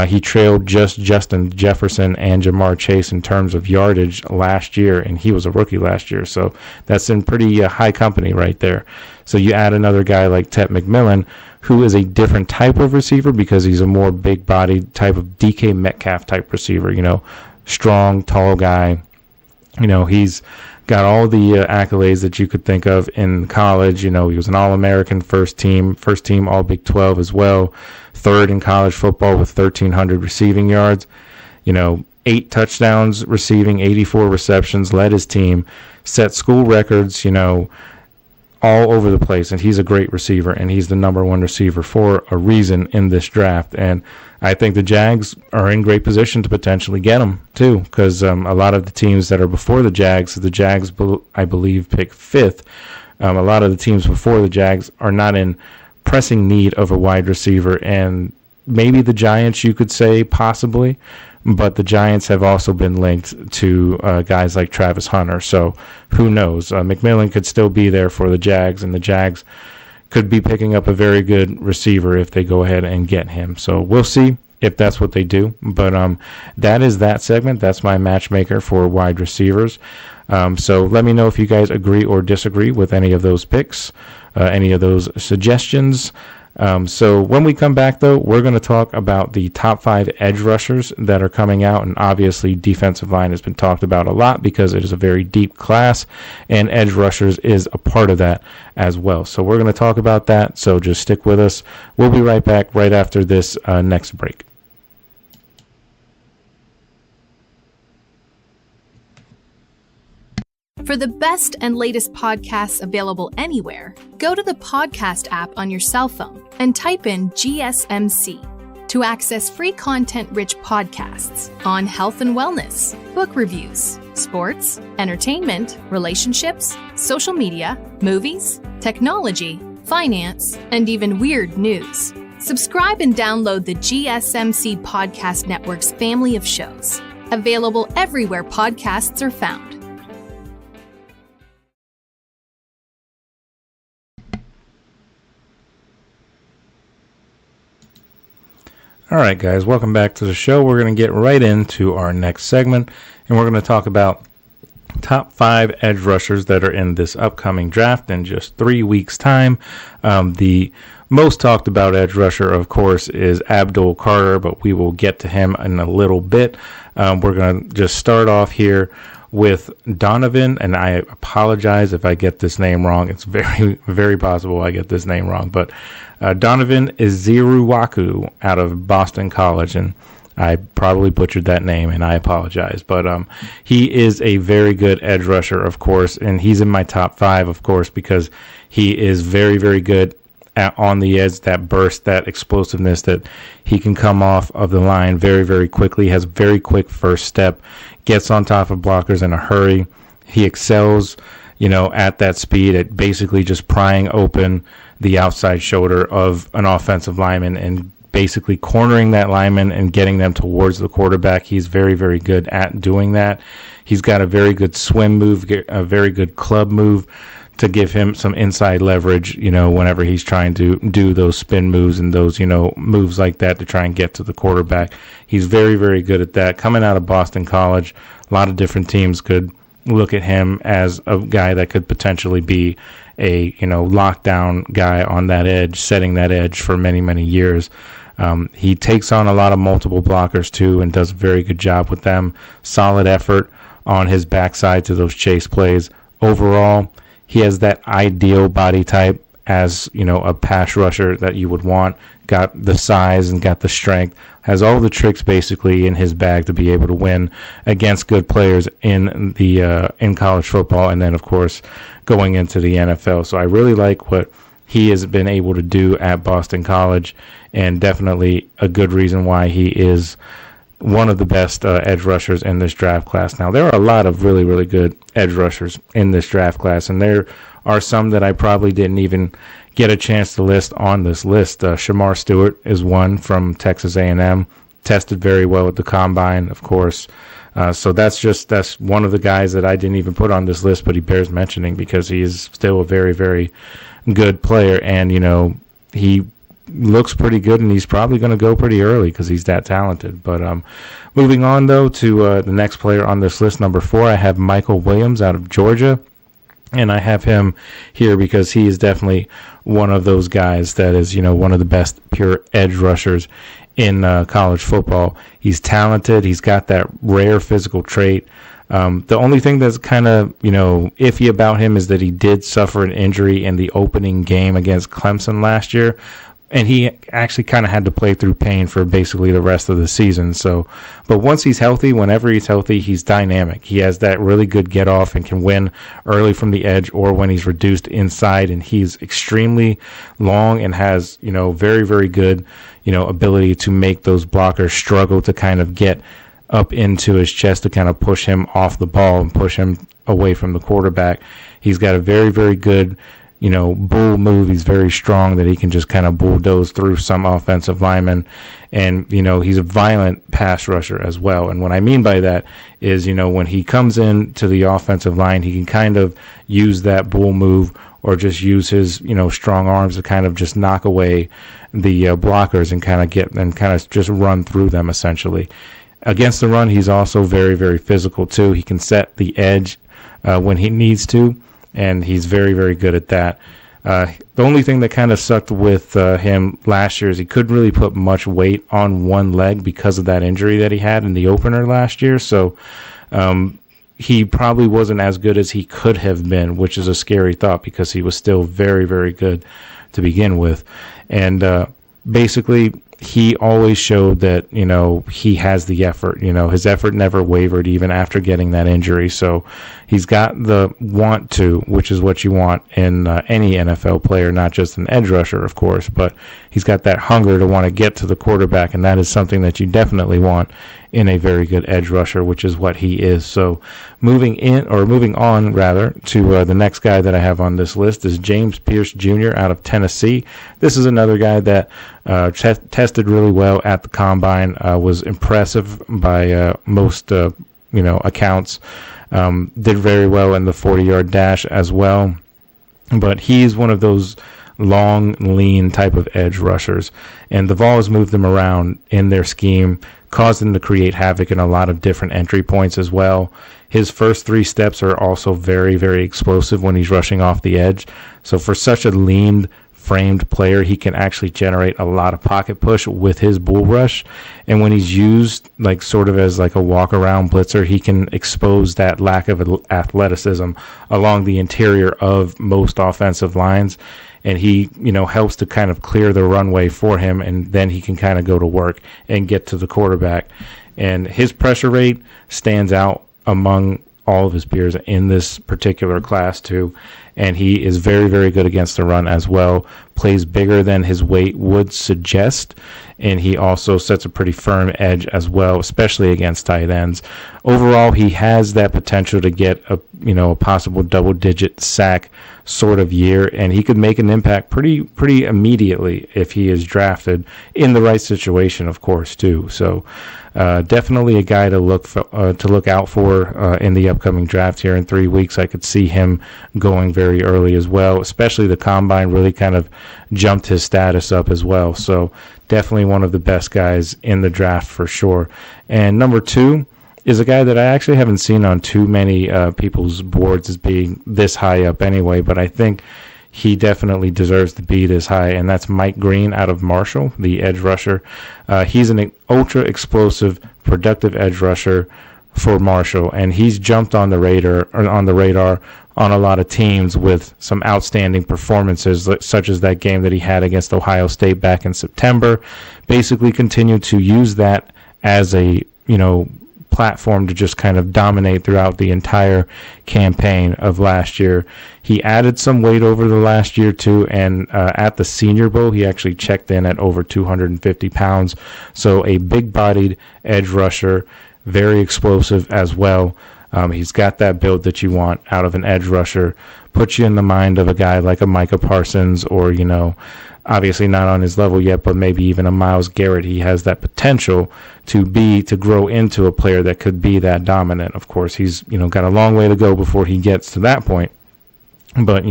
He trailed just Justin Jefferson and Jamar Chase in terms of yardage last year, and he was a rookie last year. So that's in pretty high company right there. So you add another guy like Tet McMillan, who is a different type of receiver because he's a more big-bodied type of DK Metcalf type receiver, strong, tall guy. He's got all the accolades that you could think of in college. He was an All-American first team All Big 12 as well, third in college football with 1,300 receiving yards, 8 touchdowns receiving, 84 receptions, led his team, set school records, all over the place, and he's a great receiver, and he's the number one receiver for a reason in this draft. And I think the Jags are in great position to potentially get him too, because a lot of the teams that are before the Jags, I believe, pick 5th. A lot of the teams before the Jags are not in pressing need of a wide receiver, and maybe the Giants, you could say, possibly, but the Giants have also been linked to guys like Travis Hunter, so who knows? McMillan could still be there for the Jags, and the Jags could be picking up a very good receiver if they go ahead and get him. So we'll see if that's what they do, but that is that segment. That's my matchmaker for wide receivers. So let me know if you guys agree or disagree with any of those picks, any of those suggestions. So when we come back, though, we're going to talk about the top 5 edge rushers that are coming out, and obviously defensive line has been talked about a lot because it is a very deep class, and edge rushers is a part of that as well. So we're going to talk about that, so just stick with us. We'll be right back right after this next break. For the best and latest podcasts available anywhere, go to the podcast app on your cell phone and type in GSMC to access free content-rich podcasts on health and wellness, book reviews, sports, entertainment, relationships, social media, movies, technology, finance, and even weird news. Subscribe and download the GSMC Podcast Network's family of shows, available everywhere podcasts are found. All right, guys, welcome back to the show. We're going to get right into our next segment, and we're going to talk about top 5 edge rushers that are in this upcoming draft in just 3 weeks' time. The most talked about edge rusher, of course, is Abdul Carter, but we will get to him in a little bit. We're going to just start off here with Donovan, and I apologize if I get this name wrong. It's very, very possible I get this name wrong, but Donovan Iziruwaku out of Boston College, and I probably butchered that name, and I apologize. But he is a very good edge rusher, of course, and he's in my top 5, of course, because he is very, very good on the edge, that burst, that explosiveness, that he can come off of the line very, very quickly, has very quick first step, gets on top of blockers in a hurry. He excels, at that speed, at basically just prying open the outside shoulder of an offensive lineman and basically cornering that lineman and getting them towards the quarterback. He's very, very good at doing that. He's got a very good swim move, a very good club move to give him some inside leverage, whenever he's trying to do those spin moves and those, moves like that to try and get to the quarterback. He's very, very good at that. Coming out of Boston College, a lot of different teams could look at him as a guy that could potentially be a, lockdown guy on that edge, setting that edge for many, many years. He takes on a lot of multiple blockers too and does a very good job with them. Solid effort on his backside to those chase plays. Overall, he has that ideal body type as, a pass rusher that you would want. Got the size and got the strength. Has all the tricks basically in his bag to be able to win against good players in the in college football, and then of course going into the NFL. So I really like what he has been able to do at Boston College, and definitely a good reason why he is one of the best edge rushers in this draft class. Now, there are a lot of really, really good edge rushers in this draft class, and there are some that I probably didn't even get a chance to list on this list. Shamar Stewart is one from Texas A&M, tested very well at the Combine, of course. So that's one of the guys that I didn't even put on this list, but he bears mentioning because he is still a very, very good player, and, he looks pretty good, and he's probably going to go pretty early because he's that talented. But moving on, though, to the next player on this list, number 4, I have Michael Williams out of Georgia. And I have him here because he is definitely one of those guys that is, one of the best pure edge rushers in college football. He's talented. He's got that rare physical trait. The only thing that's kind of, iffy about him is that he did suffer an injury in the opening game against Clemson last year. And he actually kind of had to play through pain for basically the rest of the season. So, but once he's healthy, whenever he's healthy, he's dynamic. He has that really good get off and can win early from the edge or when he's reduced inside. And he's extremely long and has, very, very good, ability to make those blockers struggle to kind of get up into his chest to kind of push him off the ball and push him away from the quarterback. He's got a very, very good, bull move. He's very strong that he can just kind of bulldoze through some offensive linemen. And, he's a violent pass rusher as well. And what I mean by that is, when he comes in to the offensive line, he can kind of use that bull move or just use his, strong arms to kind of just knock away the blockers and kind of just run through them essentially. Against the run, he's also very, very physical too. He can set the edge when he needs to, and he's very, very good at that. The only thing that kind of sucked with him last year is he couldn't really put much weight on one leg because of that injury that he had in the opener last year. So he probably wasn't as good as he could have been, which is a scary thought because he was still very, very good to begin with. And basically, he always showed that, he has the effort. His effort never wavered even after getting that injury. So he's got the want to, which is what you want in any NFL player, not just an edge rusher, of course, but he's got that hunger to want to get to the quarterback, and that is something that you definitely want in a very good edge rusher, which is what he is. So moving on to the next guy that I have on this list is James Pierce Jr. out of Tennessee. This is another guy that tested really well at the Combine, was impressive by most accounts, did very well in the 40-yard dash as well. But he's one of those long, lean type of edge rushers. And the Vols moved them around in their scheme, caused them to create havoc in a lot of different entry points as well. His first 3 steps are also very, very explosive when he's rushing off the edge. So for such a lean, framed player, he can actually generate a lot of pocket push with his bull rush. And when he's used like sort of as like a walk around blitzer, he can expose that lack of athleticism along the interior of most offensive lines. And he, helps to kind of clear the runway for him, and then he can kind of go to work and get to the quarterback. And his pressure rate stands out among all of his peers in this particular class too. And he is very, very good against the run as well. Plays bigger than his weight would suggest. And he also sets a pretty firm edge as well, especially against tight ends. Overall, he has that potential to get a possible double-digit sack sort of year, and he could make an impact pretty immediately if he is drafted in the right situation, of course, too. So definitely a guy to look out for in the upcoming draft here in 3 weeks. I could see him going very early as well, especially the combine really kind of jumped his status up as well. So definitely one of the best guys in the draft for sure. And number 2 is a guy that I actually haven't seen on too many people's boards as being this high up anyway, but I think he definitely deserves to be this high, and that's Mike Green out of Marshall, the edge rusher. He's an ultra explosive, productive edge rusher for Marshall, and he's jumped on the radar on a lot of teams with some outstanding performances, such as that game that he had against Ohio State back in September. Basically continued to use that as a platform to just kind of dominate throughout the entire campaign of last year. He added some weight over the last year too, and at the Senior Bowl he actually checked in at over 250 pounds. So a big-bodied edge rusher, very explosive as well. He's got that build that you want out of an edge rusher. Puts you in the mind of a guy like a Micah Parsons, or obviously not on his level yet, but maybe even a Myles Garrett. He has that potential to grow into a player that could be that dominant. Of course, he's got a long way to go before he gets to that point. But,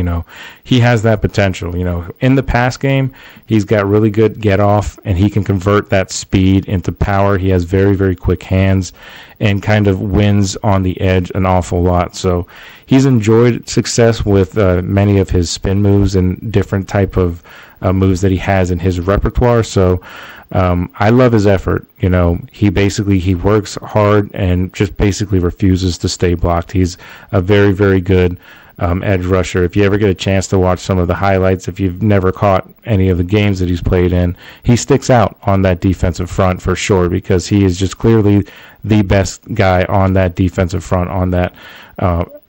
he has that potential. In the pass game, he's got really good get off, and he can convert that speed into power. He has very, very quick hands and kind of wins on the edge an awful lot. So he's enjoyed success with many of his spin moves and different type of moves that he has in his repertoire. So I love his effort. He works hard and just basically refuses to stay blocked. He's a very, very good edge rusher. If you ever get a chance to watch some of the highlights, if you've never caught any of the games that he's played in, he sticks out on that defensive front for sure, because he is just clearly the best guy on that defensive front, on that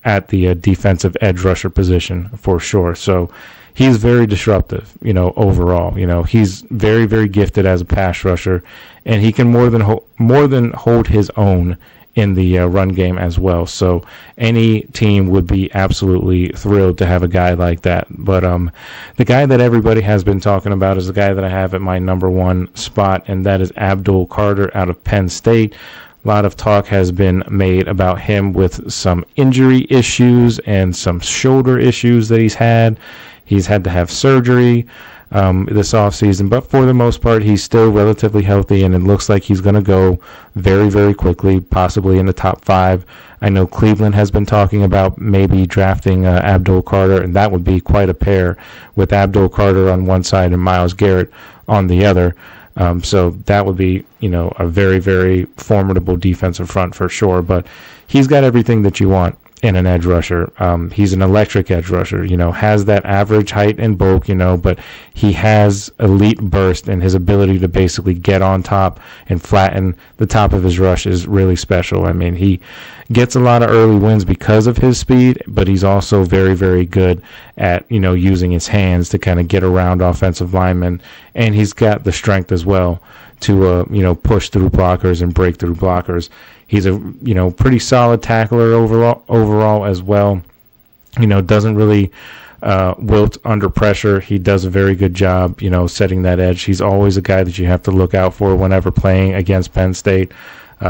at the defensive edge rusher position for sure. So he's very disruptive, overall. He's very, very gifted as a pass rusher, and he can more than hold his own in the run game as well. So any team would be absolutely thrilled to have a guy like that. But the guy that everybody has been talking about is the guy that I have at my number 1 spot, and that is Abdul Carter out of Penn State. A lot of talk has been made about him with some injury issues and some shoulder issues that he's had. He's had to have surgery this offseason, but for the most part, he's still relatively healthy, and it looks like he's going to go very, very quickly, possibly in the top 5. I know Cleveland has been talking about maybe drafting Abdul Carter, and that would be quite a pair with Abdul Carter on one side and Myles Garrett on the other. So that would be, a very, very formidable defensive front for sure, but he's got everything that you want in an edge rusher. He's an electric edge rusher, has that average height and bulk, but he has elite burst, and his ability to basically get on top and flatten the top of his rush is really special. I mean, he gets a lot of early wins because of his speed, but he's also very, very good at, using his hands to kind of get around offensive linemen, and he's got the strength as well to, push through blockers and break through blockers. He's a, pretty solid tackler overall as well. Doesn't really wilt under pressure. He does a very good job, setting that edge. He's always a guy that you have to look out for whenever playing against Penn State.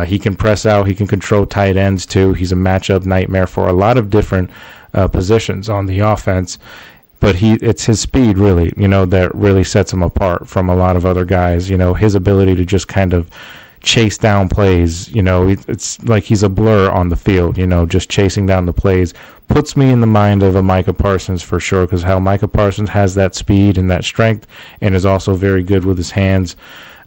He can press out. He can control tight ends too. He's a matchup nightmare for a lot of different positions on the offense. but it's his speed really, that really sets him apart from a lot of other guys. His ability to just kind of chase down plays, it's like he's a blur on the field, just chasing down the plays. Puts me in the mind of a Micah Parsons for sure, because how Micah Parsons has that speed and that strength and is also very good with his hands.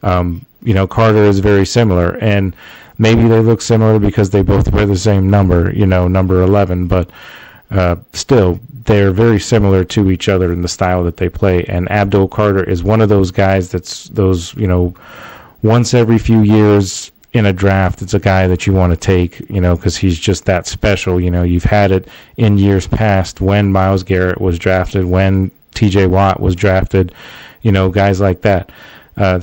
Carter is very similar, and maybe they look similar because they both wear the same number, number 11, but still, they're very similar to each other in the style that they play. And Abdul Carter is one of those guys that's those, once every few years in a draft, it's a guy that you want to take, because he's just that special. You've had it in years past when Myles Garrett was drafted, when TJ Watt was drafted, guys like that.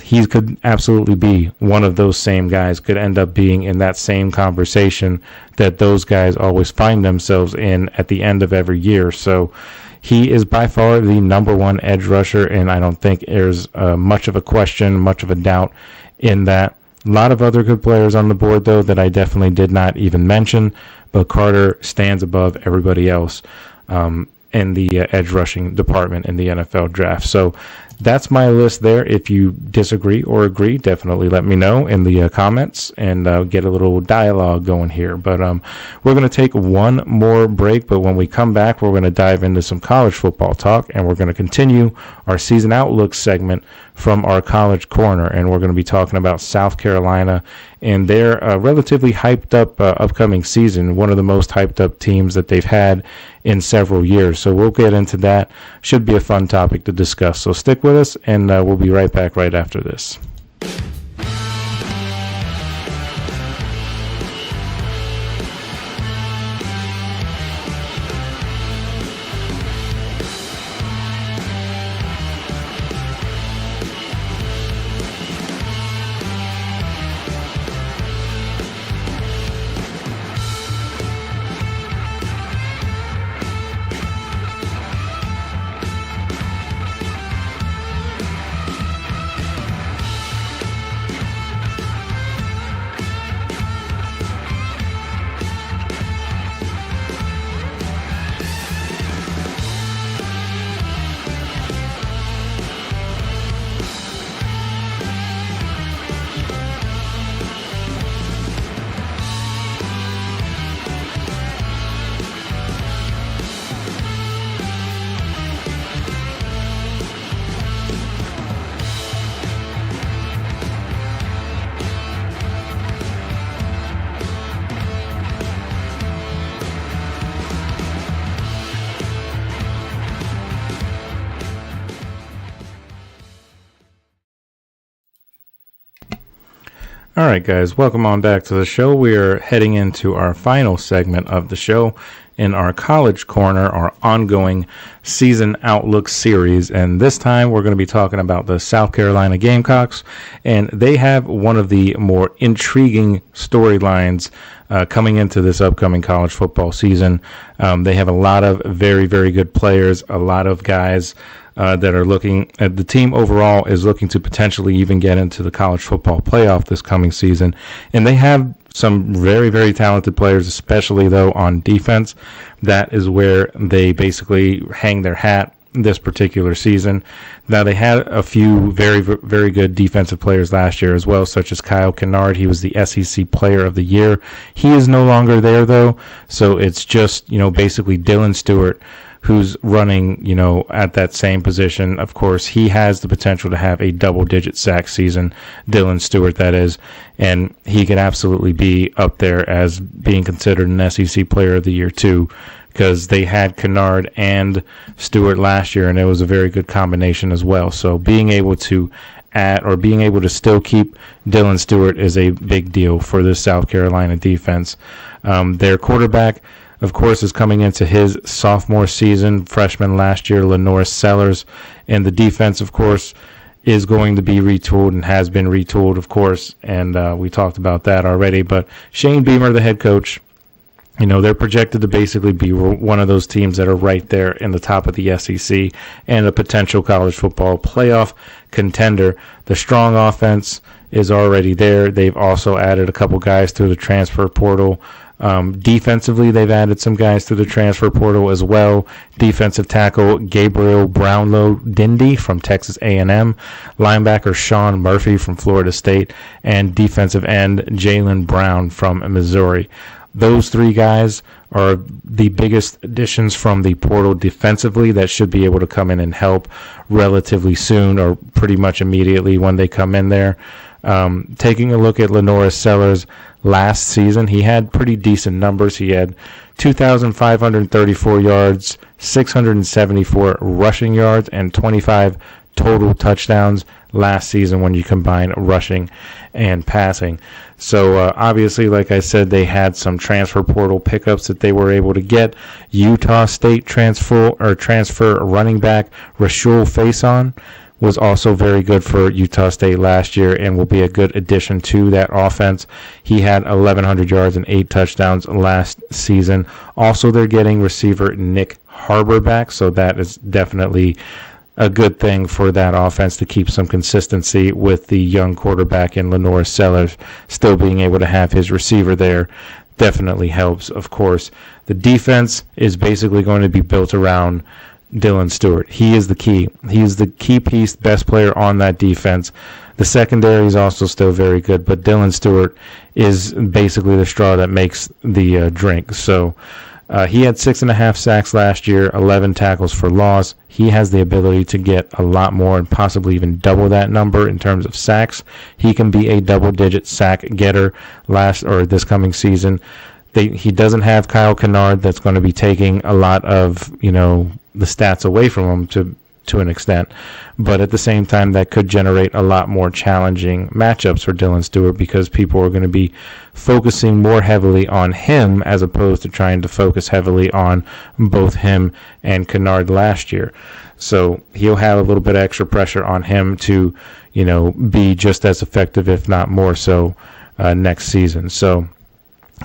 He could absolutely be one of those same guys, could end up being in that same conversation that those guys always find themselves in at the end of every year. So he is by far the number one edge rusher, and I don't think there's much of a question, much of a doubt in that. A lot of other good players on the board, though, that I definitely did not even mention, but Carter stands above everybody else in the edge rushing department in the NFL draft. So that's my list there. If you disagree or agree, definitely let me know in the comments and get a little dialogue going here. But we're going to take one more break, but when we come back, we're going to dive into some college football talk, and we're going to continue our season outlook segment from our college corner, and we're going to be talking about South Carolina and their relatively hyped up upcoming season, one of the most hyped up teams that they've had in several years. So we'll get into that. Should be a fun topic to discuss. So stick with us, and we'll be right back right after this. All right, guys, welcome on back to the show. We are heading into our final segment of the show in our College Corner, our ongoing season outlook series. And this time we're going to be talking about the South Carolina Gamecocks. And they have one of the more intriguing storylines coming into this upcoming college football season. They have a lot of very, very good players, a lot of guys that are looking at the team overall is looking to potentially even get into the college football playoff this coming season. And they have some very, very talented players, especially though on defense. That is where they basically hang their hat this particular season. Now, they had a few very, very good defensive players last year as well, such as Kyle Kennard. He was the SEC Player of the Year. He is no longer there though. So it's just, basically Dylan Stewart who's running, at that same position. Of course, he has the potential to have a double-digit sack season, Dylan Stewart, that is, and he could absolutely be up there as being considered an SEC Player of the Year, too, because they had Kennard and Stewart last year, and it was a very good combination as well. So being able to being able to still keep Dylan Stewart is a big deal for this South Carolina defense. Their quarterback, of course, is coming into his sophomore season, freshman last year, Lenoris Sellers. And the defense, of course, is going to be retooled and has been retooled, of course. And we talked about that already. But Shane Beamer, the head coach, they're projected to basically be one of those teams that are right there in the top of the SEC and a potential college football playoff contender. The strong offense is already there. They've also added a couple guys through the transfer portal. Defensively, they've added some guys to the transfer portal as well. Defensive tackle Gabriel Brownlow-Dindy from Texas A&M, linebacker Sean Murphy from Florida State, and defensive end Jalen Brown from Missouri. Those three guys are the biggest additions from the portal defensively that should be able to come in and help relatively soon or pretty much immediately when they come in there. Taking a look at Lenoris Sellers last season, he had pretty decent numbers. He had 2,534 yards, 674 rushing yards, and 25 total touchdowns last season when you combine rushing and passing. So obviously, like I said, they had some transfer portal pickups that they were able to get. Utah State transfer running back Rashul Faison was also very good for Utah State last year and will be a good addition to that offense. He had 1,100 yards and 8 touchdowns last season. Also, they're getting receiver Nick Harbor back, so that is definitely a good thing for that offense to keep some consistency with the young quarterback in Lenoris Sellers still being able to have his receiver there. Definitely helps, of course. The defense is basically going to be built around Dylan Stewart. He is the key. He is the key piece, best player on that defense. The secondary is also still very good, but Dylan Stewart is basically the straw that makes the drink. So he had 6.5 sacks last year, 11 tackles for loss. He has the ability to get a lot more and possibly even double that number in terms of sacks. He can be a double-digit sack getter this coming season. He doesn't have Kyle Kennard that's going to be taking a lot of, the stats away from him to an extent. But at the same time, that could generate a lot more challenging matchups for Dylan Stewart because people are going to be focusing more heavily on him as opposed to trying to focus heavily on both him and Kennard last year. So he'll have a little bit of extra pressure on him to, be just as effective, if not more so, next season. So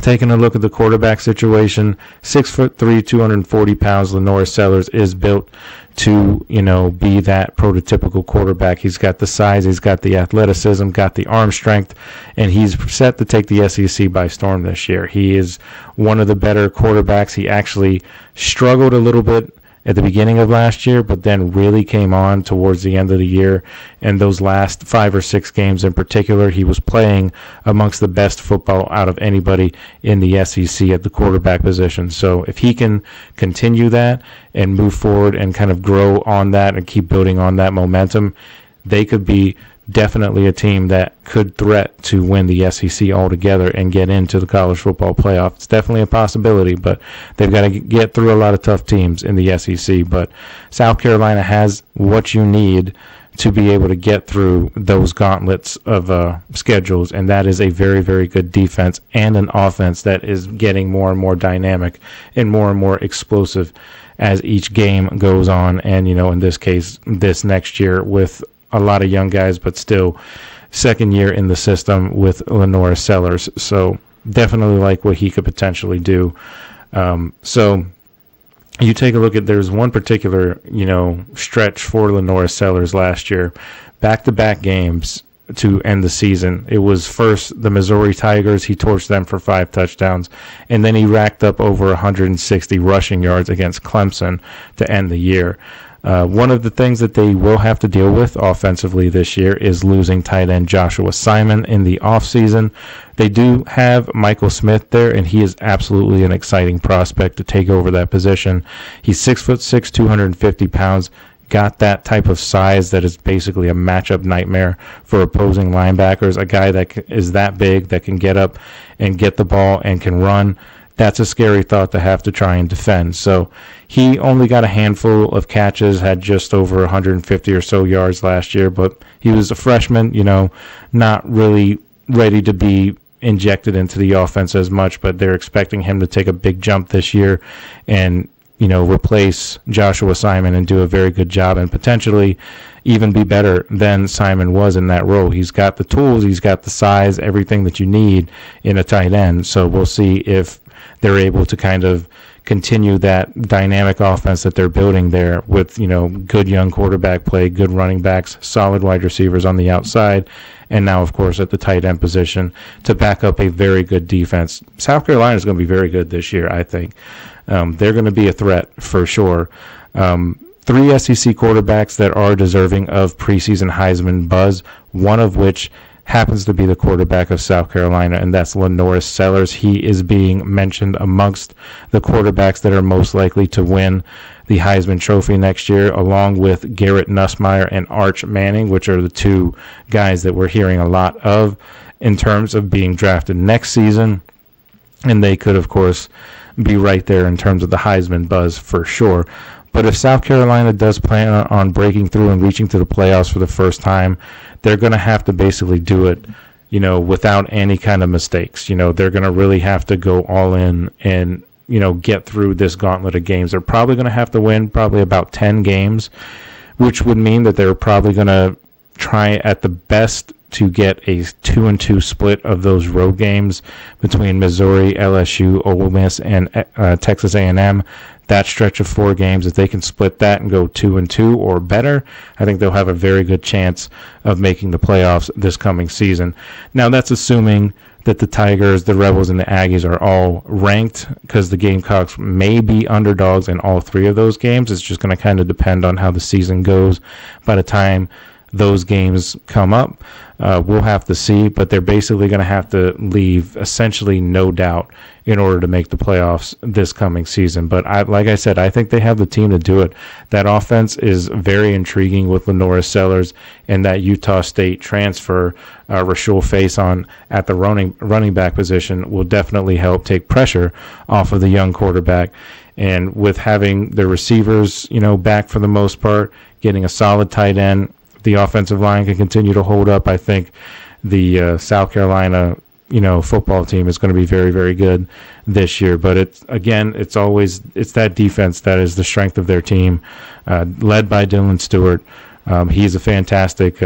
taking a look at the quarterback situation, 6'3", 240 pounds, Lenoris Sellers is built to, be that prototypical quarterback. He's got the size, he's got the athleticism, got the arm strength, and he's set to take the SEC by storm this year. He is one of the better quarterbacks. He actually struggled a little bit at the beginning of last year, but then really came on towards the end of the year. And those last 5 or 6 games in particular, he was playing amongst the best football out of anybody in the SEC at the quarterback position. So if he can continue that and move forward and kind of grow on that and keep building on that momentum, they could be definitely a team that could threat to win the SEC altogether and get into the college football playoff. It's definitely a possibility, but they've got to get through a lot of tough teams in the SEC. But South Carolina has what you need to be able to get through those gauntlets of schedules, and that is a very, very good defense and an offense that is getting more and more dynamic and more explosive as each game goes on. And, in this case, this next year with a lot of young guys, but still second year in the system with Lenoris Sellers. So definitely like what he could potentially do. So you take a look at, there's one particular, stretch for Lenoris Sellers last year, back-to-back games to end the season. It was first the Missouri Tigers. He torched them for 5 touchdowns, and then he racked up over 160 rushing yards against Clemson to end the year. One of the things that they will have to deal with offensively this year is losing tight end Joshua Simon in the offseason. They do have Michael Smith there, and he is absolutely an exciting prospect to take over that position. He's 6'6", 250 pounds, got that type of size that is basically a matchup nightmare for opposing linebackers, a guy that is that big, that can get up and get the ball and can run. That's a scary thought to have to try and defend. So he only got a handful of catches, had just over 150 or so yards last year, but he was a freshman, not really ready to be injected into the offense as much, but they're expecting him to take a big jump this year and, replace Joshua Simon and do a very good job and potentially even be better than Simon was in that role. He's got the tools, he's got the size, everything that you need in a tight end. So we'll see if they're able to kind of continue that dynamic offense that they're building there with, good young quarterback play, good running backs, solid wide receivers on the outside, and now, of course, at the tight end position to back up a very good defense. South Carolina is going to be very good this year, I think. They're going to be a threat for sure. 3 SEC quarterbacks that are deserving of preseason Heisman buzz, one of which happens to be the quarterback of South Carolina, and that's LaNorris Sellers. He is being mentioned amongst the quarterbacks that are most likely to win the Heisman Trophy next year, along with Garrett Nussmeier and Arch Manning, which are the 2 guys that we're hearing a lot of in terms of being drafted next season. And they could, of course, be right there in terms of the Heisman buzz for sure. But if South Carolina does plan on breaking through and reaching to the playoffs for the first time, they're going to have to basically do it, without any kind of mistakes. They're going to really have to go all in and, get through this gauntlet of games. They're probably going to have to win probably about 10 games, which would mean that they're probably going to try at the best to get a 2-2 split of those road games between Missouri, LSU, Ole Miss, and Texas A&M. That stretch of 4 games, if they can split that and go 2-2 or better, I think they'll have a very good chance of making the playoffs this coming season. Now, that's assuming that the Tigers, the Rebels, and the Aggies are all ranked, because the Gamecocks may be underdogs in all 3 of those games. It's just going to kind of depend on how the season goes by the time those games come up. We'll have to see, but they're basically going to have to leave essentially no doubt in order to make the playoffs this coming season. But like I said, I think they have the team to do it. That offense is very intriguing with LaNorris Sellers and that Utah State transfer, Rashul Faison at the running back position will definitely help take pressure off of the young quarterback. And with having the receivers, back for the most part, getting a solid tight end, the offensive line can continue to hold up. I think the South Carolina, football team is going to be very, very good this year. But it's that defense that is the strength of their team, led by Dylan Stewart. He's a fantastic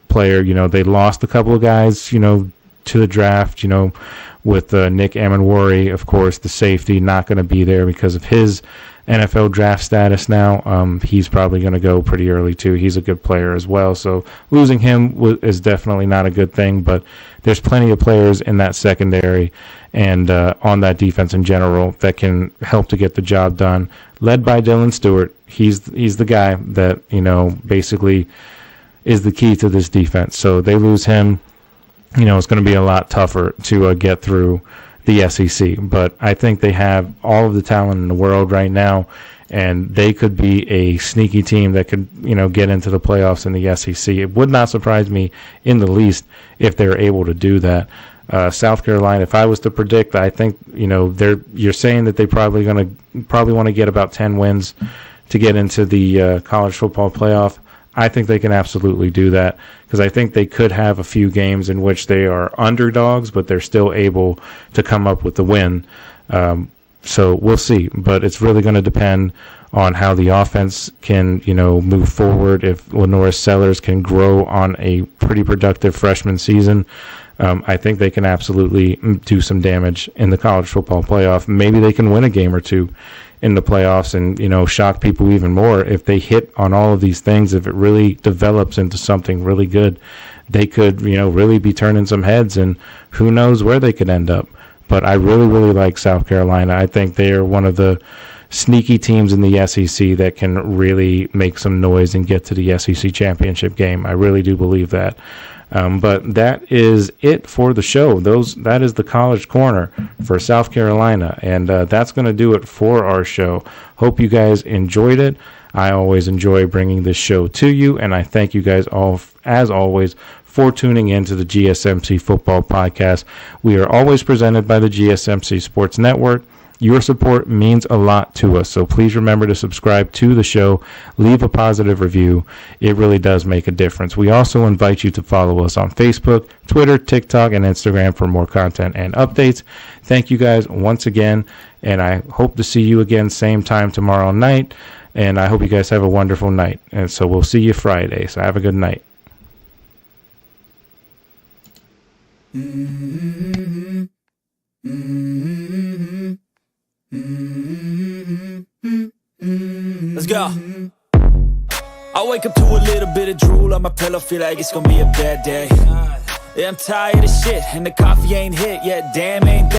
player. They lost a couple of guys, to the draft, with Nick Amenwari, of course, the safety, not going to be there because of his NFL draft status now. He's probably going to go pretty early too. He's a good player as well. So losing him is definitely not a good thing, but there's plenty of players in that secondary and on that defense in general that can help to get the job done. Led by Dylan Stewart. He's the guy that, basically is the key to this defense. So they lose him, it's going to be a lot tougher to get through the SEC, but I think they have all of the talent in the world right now, and they could be a sneaky team that could, get into the playoffs in the SEC. It would not surprise me in the least if they're able to do that. South Carolina, if I was to predict, I think, you're saying that they probably want to get about 10 wins to get into the college football playoff. I think they can absolutely do that, because I think they could have a few games in which they are underdogs, but they're still able to come up with the win. So we'll see, but it's really going to depend on how the offense can, move forward. If LaNorris Sellers can grow on a pretty productive freshman season, I think they can absolutely do some damage in the college football playoff. Maybe they can win a game or two in the playoffs and, shock people even more. If they hit on all of these things, if it really develops into something really good, they could, really be turning some heads, and who knows where they could end up. But I really, really like South Carolina. I think they are one of the sneaky teams in the SEC that can really make some noise and get to the SEC championship game. I really do believe that. But that is it for the show. That is the College Corner for South Carolina, and that's going to do it for our show. Hope you guys enjoyed it. I always enjoy bringing this show to you, and I thank you guys all, as always, for tuning in to the GSMC Football Podcast. We are always presented by the GSMC Sports Network. Your support means a lot to us, so please remember to subscribe to the show, leave a positive review. It really does make a difference. We also invite you to follow us on Facebook, Twitter, TikTok, and Instagram for more content and updates. Thank you guys once again, and I hope to see you again same time tomorrow night, and I hope you guys have a wonderful night. And so we'll see you Friday, so have a good night. Let's go. I wake up to a little bit of drool on my pillow, feel like it's gonna be a bad day. Yeah, I'm tired of shit, and the coffee ain't hit yet, damn ain't